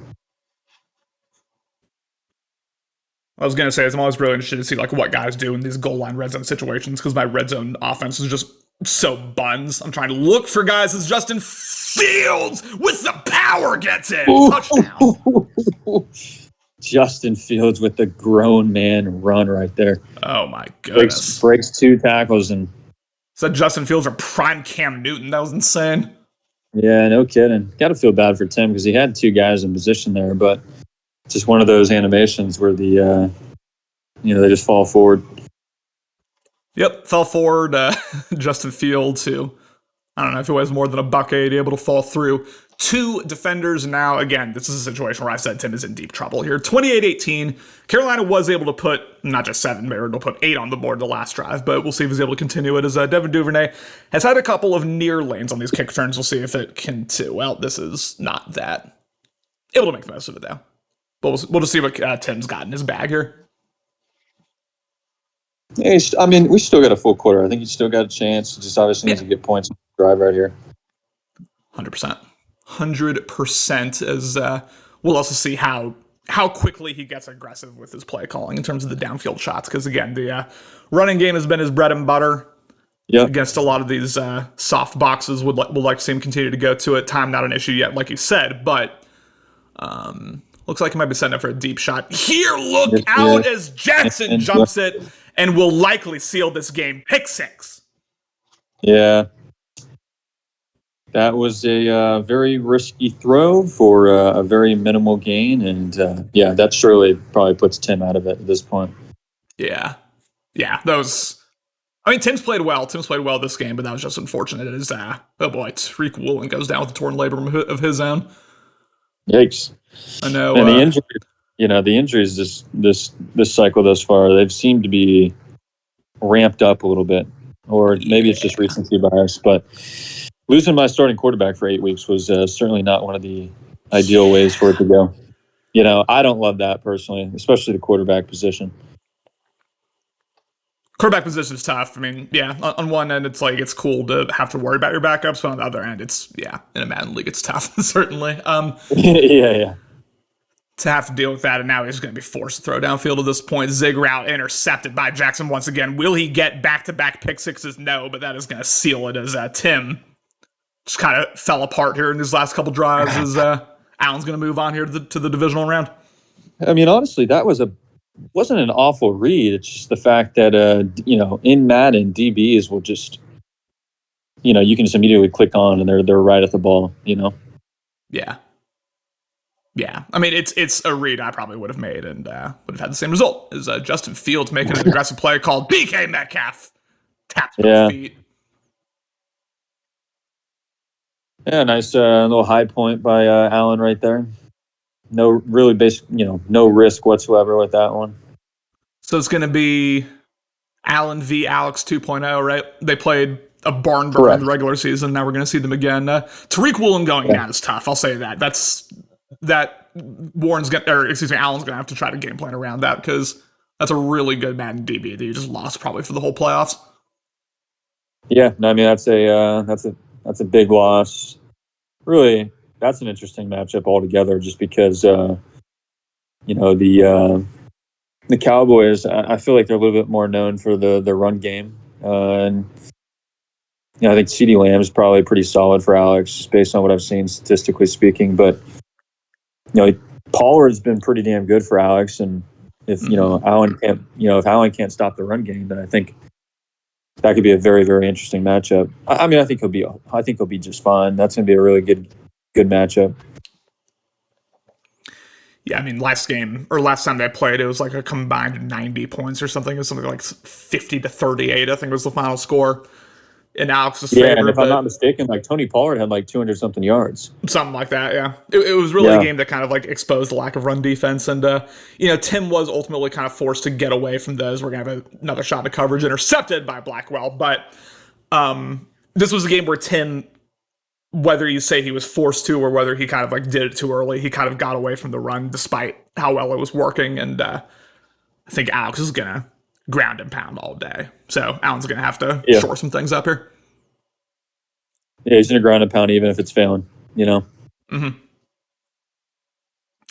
I was going to say, I'm always really interested to see like what guys do in these goal line red zone situations because my red zone offense is just so buns. I'm trying to look for guys as Justin Fields with the power gets in. Touchdown. Justin Fields with the grown man run right there. Oh my goodness. Breaks 2 tackles and said Justin Fields or prime Cam Newton. That was insane. Yeah, no kidding. Got to feel bad for Tim because he had 2 guys in position there, but just one of those animations where the they just fall forward. Yep, fell forward. Justin Fields, who I don't know if he weighs more than $180, able to fall through 2 defenders. Now, again, this is a situation where I said Tim is in deep trouble here. 28-18. Carolina was able to put not just 7, but able to put 8 on the board the last drive, but we'll see if he's able to continue it as Devin Duvernay has had a couple of near lanes on these kick returns. We'll see if it can too. Well, this is not that. Able to make the most of it, though. But we'll just see what Tim's got in his bag here. Yeah, I mean, we still got a full quarter. I think he's still got a chance. He just obviously needs to get points on the drive right here. 100%. 100% as we'll also see how quickly he gets aggressive with his play calling in terms of the downfield shots. Because, again, the running game has been his bread and butter. Yep. Against a lot of these soft boxes. Would like to see him continue to go to it. Time not an issue yet, like you said. But looks like he might be setting up for a deep shot. Here, look out as Jackson jumps it and will likely seal this game. Pick 6. Yeah. That was a very risky throw for a very minimal gain. And, that surely probably puts Tim out of it at this point. Yeah. Yeah, Tim's played well. Tim's played well this game, but that was just unfortunate. It is, Tariq Woolen goes down with a torn labrum of his own. Yikes. I know. And the injuries this cycle thus far, they've seemed to be ramped up a little bit. Or maybe it's just recency bias. But losing my starting quarterback for 8 weeks was certainly not one of the ideal ways for it to go. I don't love that personally, especially the quarterback position. Quarterback position is tough. I mean, on one end, it's like it's cool to have to worry about your backups, but on the other end, it's, in a Madden league, it's tough, certainly. Yeah. To have to deal with that, and now he's going to be forced to throw downfield at this point. Zig route intercepted by Jackson once again. Will he get back-to-back pick sixes? No, but that is going to seal it as Tim just kind of fell apart here in these last couple drives as Allen's going to move on here to the divisional round. I mean, honestly, that wasn't an awful read. It's just the fact that, in Madden, DBs will just, you can just immediately click on and they're right at the ball, Yeah. Yeah. I mean, it's a read I probably would have made and would have had the same result as Justin Fields making an aggressive play called DK Metcalf. Taps both feet. Yeah, nice little high point by Allen right there. no really basic, no risk whatsoever with that one. So it's going to be Allen v. Alex 2.0, right? They played a barn burner in the regular season. Now we're going to see them again. Tariq Woolen going down is tough. I'll say that. Allen's going to have to try to game plan around that because that's a really good Madden DB that you just lost probably for the whole playoffs. Yeah, no, I mean that's a big loss. Really, that's an interesting matchup altogether, just because the Cowboys. I feel like they're a little bit more known for the run game, and I think CeeDee Lamb is probably pretty solid for Alex, just based on what I've seen statistically speaking. But Pollard's been pretty damn good for Alex, and if Allen can't stop the run game, then I think that could be a very, very interesting matchup. I mean, I think he'll be just fine. That's going to be a really good matchup. Yeah, I mean, last time they played, it was like a combined 90 points or something. It was something like 50-38, I think was the final score in Alex's favor. Yeah, and if I'm not mistaken, like Tony Pollard had like 200-something yards. Something like that, yeah. It was really a game that kind of like exposed the lack of run defense. And, Tim was ultimately kind of forced to get away from those. We're going to have another shot at coverage intercepted by Blackwell. But this was a game where Tim, whether you say he was forced to or whether he kind of like did it too early, he kind of got away from the run despite how well it was working. And I think Alex is going to ground and pound all day. So Allen's going to have to shore some things up here. Yeah, he's going to ground and pound even if it's failing, Mm-hmm.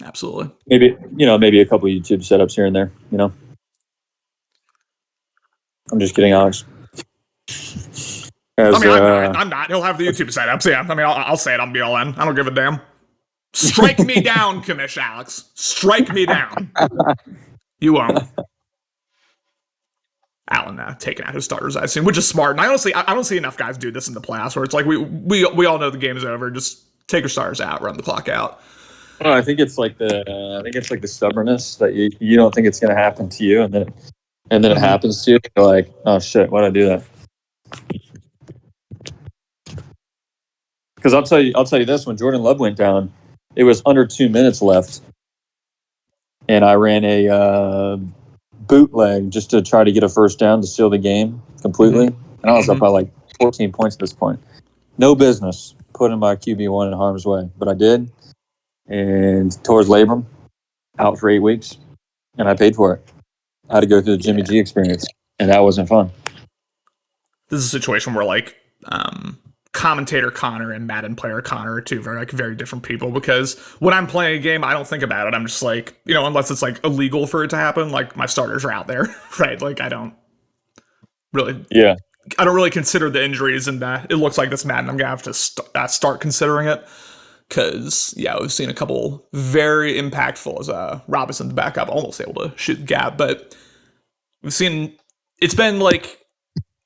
Absolutely. Maybe a couple of YouTube setups here and there, I'm just kidding, Alex. I'm not. He'll have the YouTube setups, yeah. I mean, I'll say it. I'll be all in. I don't give a damn. Strike me down, Commish Alex. Strike me down. You won't. Allen taking out his starters, I assume, which is smart. And I don't see enough guys do this in the playoffs where it's like we all know the game is over. Just take your starters out, run the clock out. Well, I think it's like the stubbornness that you don't think it's going to happen to you, and then it happens to you. You're like, oh shit, why'd I do that? Because I'll tell you this: when Jordan Love went down, it was under 2 minutes left, and I ran a bootleg just to try to get a first down to seal the game completely, and I was up by like 14 points at this point. No business putting my QB1 in harm's way, but I did, and tore his labrum, out for 8 weeks, and I paid for it. I had to go through the Jimmy G experience, and that wasn't fun. This is a situation where like commentator Connor and Madden player Connor are two very different people, because when I'm playing a game, I don't think about it. I'm just like, unless it's like illegal for it to happen, like my starters are out there, right? Like I don't really consider the injuries, and it looks like this Madden I'm gonna have to start considering it, because we've seen a couple very impactful as Robinson's backup, almost able to shoot the gap, but we've seen it's been like.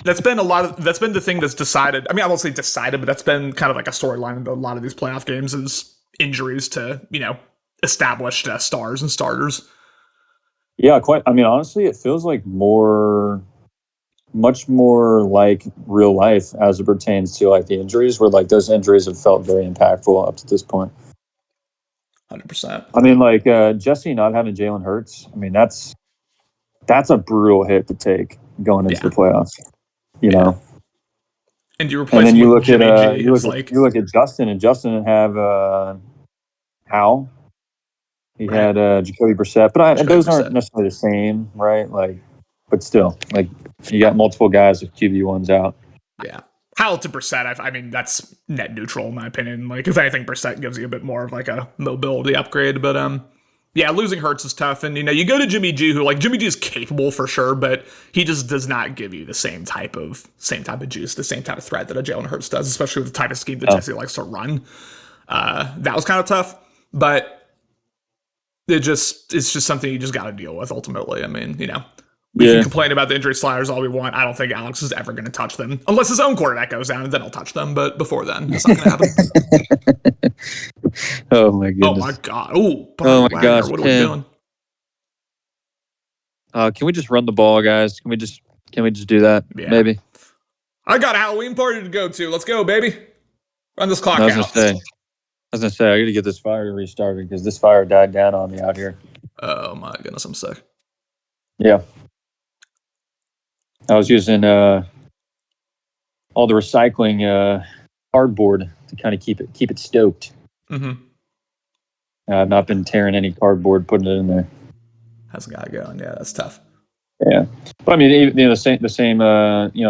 That's been the thing that's decided. I mean, I won't say decided, but that's been kind of like a storyline in a lot of these playoff games is injuries to, established stars and starters. Yeah, quite. I mean, honestly, it feels like much more like real life as it pertains to like the injuries, where like those injuries have felt very impactful up to this point. 100%. I mean, like Jesse not having Jalen Hurts. I mean, that's a brutal hit to take going into the playoffs. You know, and you replace. And then you look at Justin, and Justin didn't have Howell. He had Jacoby Brissett, but those aren't necessarily the same, right? Like, but still, like you got multiple guys with QB1s out. Yeah, Howell to Brissett. I mean, that's net neutral in my opinion. Like, if anything, Brissett gives you a bit more of like a mobility upgrade, but yeah, losing Hurts is tough, and you go to Jimmy G, who like Jimmy G is capable for sure, but he just does not give you the same type of juice, the same type of threat that a Jalen Hurts does, especially with the type of scheme that Jesse likes to run. That was kind of tough, but it's just something you just got to deal with ultimately. I mean, we can complain about the injury sliders all we want. I don't think Alex is ever going to touch them unless his own quarterback goes down, and then I'll touch them. But before then, it's not going to happen. Oh my goodness! Oh my god! Oh my gosh! What are we doing? Can we just run the ball, guys? Can we just do that? Yeah. Maybe. I got a Halloween party to go to. Let's go, baby. Run this clock out. was gonna say I got to get this fire restarted because this fire died down on me out here. Oh my goodness, I'm sick. Yeah, I was using all the recycling cardboard to kind of keep it stoked. Mm-hmm. I've not been tearing any cardboard, putting it in there. Hasn't got it going. Yeah, that's tough. Yeah, but I mean, the same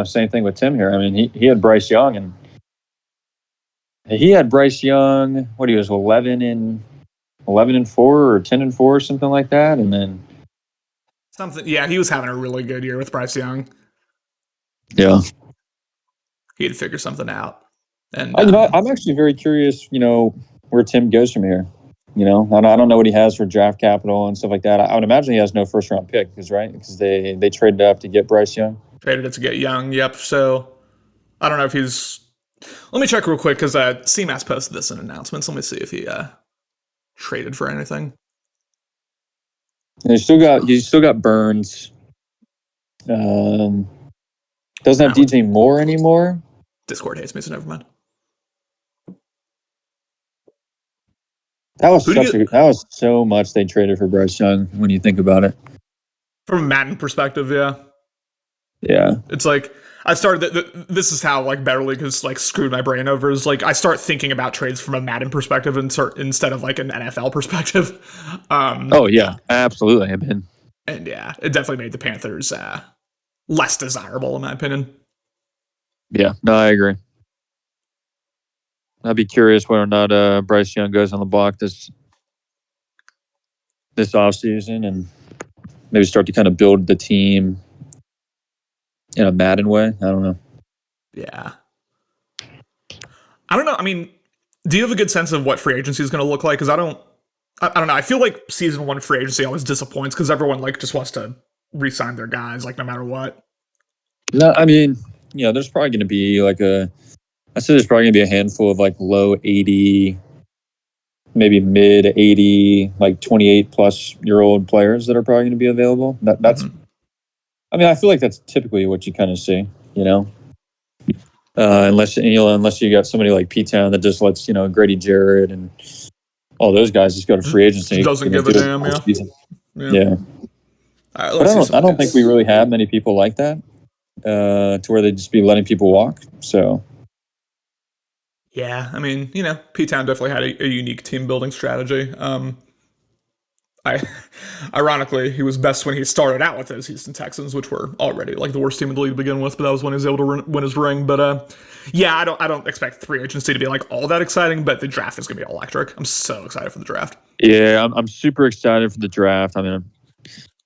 same thing with Tim here. I mean, he had Bryce Young, and he had Bryce Young. What he was 11-4 or 10-4 or something like that, and then Something. Yeah, he was having a really good year with Bryce Young. yeah, He had to figure something out. And I'm actually very curious. Where Tim goes from here. I don't know what he has for draft capital and stuff like that. I would imagine he has no first round pick, because they traded up to get Bryce Young. Traded it to get Young. Yep. So I don't know if he's. Let me check real quick because CMAS posted this in announcements. Let me see if he traded for anything. And he's still got Burns. Doesn't have DJ Moore anymore. Discord hates me, so never mind. That was so much they traded for Bryce Young when you think about it. From a Madden perspective, yeah. Yeah. It's like I started. This is how Better League has screwed my brain over. Is I start thinking about trades from a Madden perspective instead of an NFL perspective. Oh yeah, absolutely. And yeah, it definitely made the Panthers less desirable in my opinion. Yeah, no, I agree. I'd be curious whether or not Bryce Young goes on the block this offseason and maybe start to kind of build the team in a Madden way. I don't know. Yeah. I don't know. I mean, do you have a good sense of what free agency is going to look like? Because I don't know. I feel like season 1 free agency always disappoints because everyone just wants to re-sign their guys no matter what. No, I mean, there's probably going to be there's probably going to be a handful of low 80, maybe mid 80, 28 plus year old players that are probably going to be available. That's, I mean, I feel like that's typically what you kind of see, unless you got somebody like P-Town that just lets, Grady Jarrett and all those guys just go to free agency. Doesn't give a damn, yeah. Yeah. All right, I don't think we really have many people like that to where they'd just be letting people walk. So. Yeah, I mean, P-Town definitely had a unique team building strategy. Ironically, he was best when he started out with those Houston Texans, which were already the worst team in the league to begin with. But that was when he was able to win his ring. But yeah, I don't expect free agency to be all that exciting. But the draft is going to be electric. I'm so excited for the draft. Yeah, I'm super excited for the draft. I mean,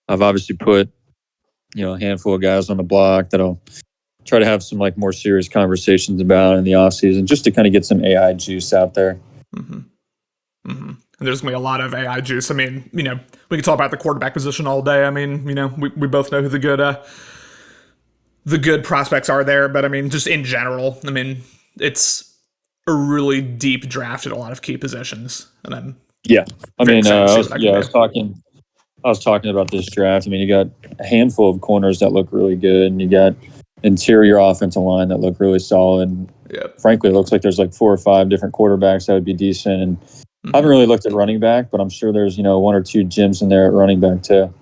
I've obviously put a handful of guys on the block that I'll try to have some more serious conversations about in the offseason, just to kind of get some AI juice out there. Mm-hmm. Mm-hmm. And there's going to be a lot of AI juice. I mean, we can talk about the quarterback position all day. I mean, we both know who the good prospects are there. But I mean, just in general, I mean, it's a really deep draft at a lot of key positions. And I'm I was talking about this draft. I mean, you got a handful of corners that look really good, and you got interior offensive line that look really solid. Yep. Frankly, it looks like there's 4 or 5 different quarterbacks that would be decent. And I haven't really looked at running back, but I'm sure there's 1 or 2 gyms in there at running back too.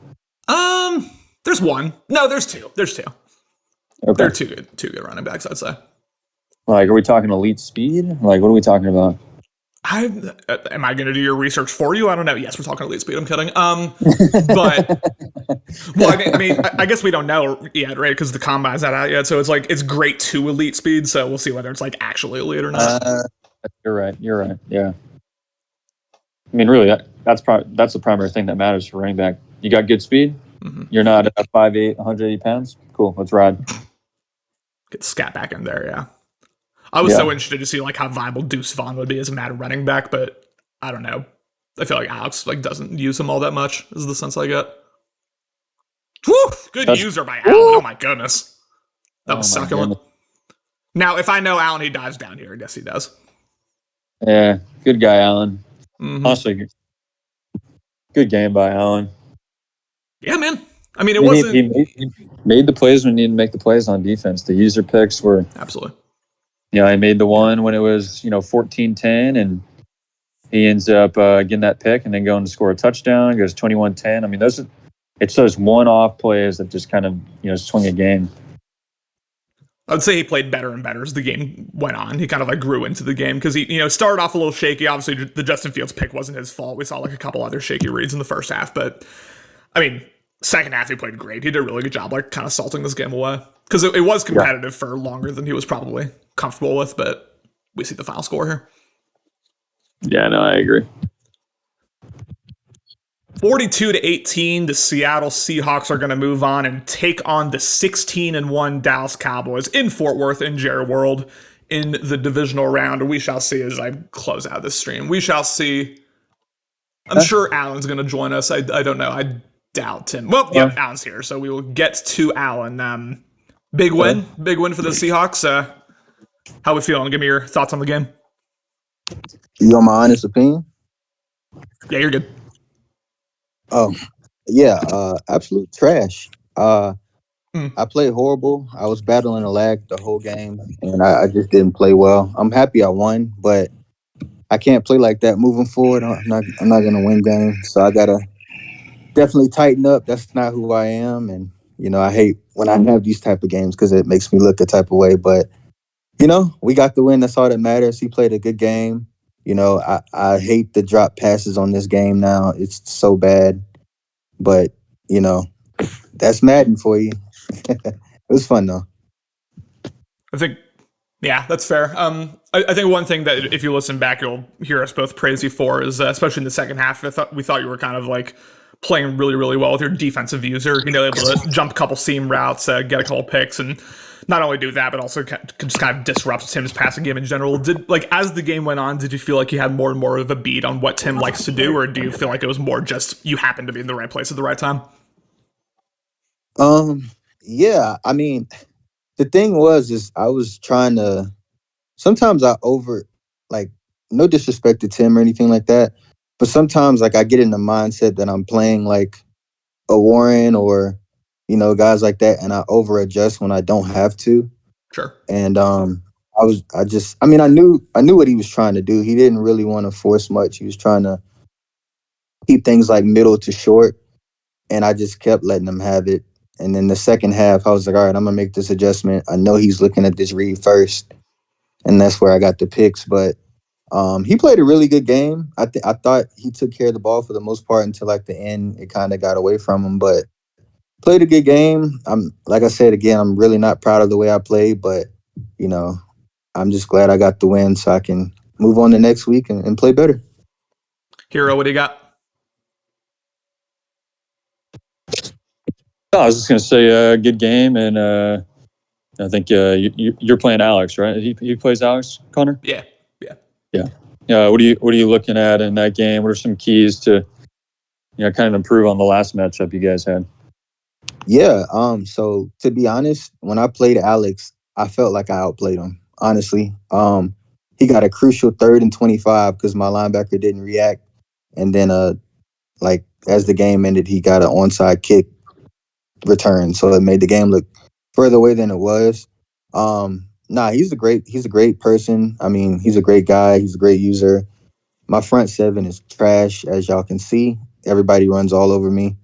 There's one. No, there's 2. There's 2. Okay. There are two good running backs, I'd say. Are we talking elite speed? What are we talking about? Am I going to do your research for you? I don't know. Yes, we're talking elite speed. I'm kidding. But I mean, I guess we don't know yet, right? Because the combine's not out yet. So it's grade 2 elite speed. So we'll see whether it's actually elite or not. You're right. Yeah. I mean, really, that's the primary thing that matters for running back. You got good speed. Mm-hmm. You're not 5'8", 180 pounds. Cool. Let's ride. Get Scat back in there. Yeah. I was so interested to see how viable Deuce Vaughn would be as a Madden running back, but I don't know. I feel like Alex doesn't use him all that much, is the sense I get. Woo! Good user by Allen. Oh my goodness. That was succulent. Now, if I know Allen, he dives down here. I guess he does. Yeah, good guy, Allen. Mm-hmm. Honestly, good game by Allen. Yeah, man. I mean, it wasn't... He made the plays when he needed to make the plays on defense. The user picks were... Absolutely. I made the one when it was, 14-10, and he ends up getting that pick and then going to score a touchdown, goes 21-10. I mean, it's those one-off plays that just kind of, swing a game. I would say he played better and better as the game went on. He kind of like grew into the game because he, started off a little shaky. Obviously, the Justin Fields pick wasn't his fault. We saw like a couple other shaky reads in the first half, but I mean, second half he played great. He did a really good job, like kind of salting this game away because it was competitive for longer than he was probably comfortable with. But we see the final score here. Yeah, no, I agree. 42-18, the Seattle Seahawks are going to move on and take on the 16-1 Dallas Cowboys in Fort Worth in Jerry World in the divisional round. We shall see as I close out this stream. We shall see. I'm sure Alan's going to join us. I don't know. I doubt him. Well, yeah, Alan's here, so we will get to Alan. Big win for the Seahawks. How we feeling? Give me your thoughts on the game. You want my honest opinion? Yeah, you're good. Oh, yeah, absolute trash. I played horrible. I was battling a lag the whole game, and I just didn't play well. I'm happy I won, but I can't play like that moving forward. I'm not going to win games, so I got to definitely tighten up. That's not who I am, and, I hate when I have these type of games because it makes me look a type of way, but, we got the win. That's all that matters. He played a good game. I hate the drop passes on this game now. It's so bad. But, that's Madden for you. It was fun, though. I think, yeah, that's fair. I think one thing that if you listen back, you'll hear us both praise you for is, especially in the second half, we thought you were kind of like playing really, really well with your defensive user, able to jump a couple seam routes, get a couple picks, and not only do that, but also just kind of disrupt Tim's passing game in general. As the game went on, did you feel like you had more and more of a beat on what Tim likes to do, or do you feel like it was more just you happened to be in the right place at the right time? Yeah, I mean, the thing is I was trying to, sometimes no disrespect to Tim or anything like that, but sometimes I get in the mindset that I'm playing like a Warren or, guys like that, and I over adjust when I don't have to. Sure. And I knew what he was trying to do. He didn't really want to force much. He was trying to keep things like middle to short, and I just kept letting him have it. And then the second half, I was like, all right, I'm going to make this adjustment. I know he's looking at this read first, and that's where I got the picks. But he played a really good game. I thought he took care of the ball for the most part until the end. It kind of got away from him, but played a good game. Like I said, again, I'm really not proud of the way I played, but, I'm just glad I got the win so I can move on to next week and play better. Hero, what do you got? I was just going to say good game, and I think you're playing Alex, right? He plays Alex, Connor? Yeah. What are you looking at in that game? What are some keys to kind of improve on the last matchup you guys had? Yeah. So to be honest, when I played Alex, I felt like I outplayed him. Honestly, he got a crucial 3rd and 25 because my linebacker didn't react, and then as the game ended, he got an onside kick return, so it made the game look further away than it was. He's a great person. I mean, he's a great guy. He's a great user. My front seven is trash, as y'all can see. Everybody runs all over me.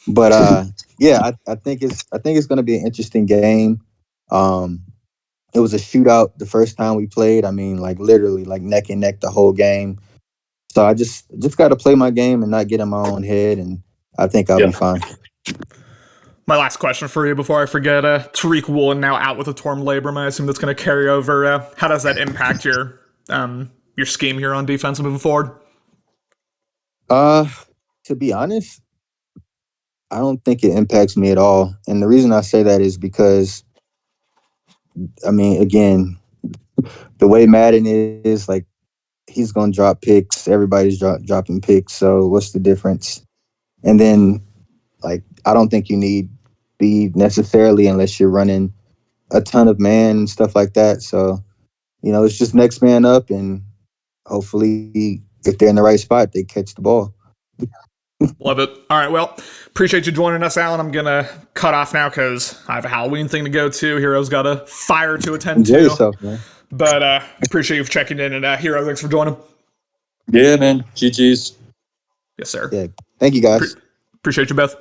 But yeah, I think it's going to be an interesting game. It was a shootout the first time we played. I mean, literally neck and neck the whole game. So I just got to play my game and not get in my own head, and I think I'll be fine. My last question for you before I forget, Tariq Woolen now out with a torn labrum. I assume that's going to carry over. How does that impact your scheme here on defense moving forward? To be honest, I don't think it impacts me at all. And the reason I say that is because, I mean, again, the way Madden is, he's going to drop picks. Everybody's dropping picks. So what's the difference? And then, I don't think you need speed necessarily unless you're running a ton of man and stuff like that. So, it's just next man up, and hopefully if they're in the right spot, they catch the ball. Love it. All right, well, appreciate you joining us, Alan. I'm going to cut off now because I have a Halloween thing to go to. Hero's got a fire to attend Enjoy to. yourself, man. But appreciate you for checking in, and Hero, thanks for joining. Yeah, man. GG's. Yes, sir. Yeah. Thank you, guys. Appreciate you both.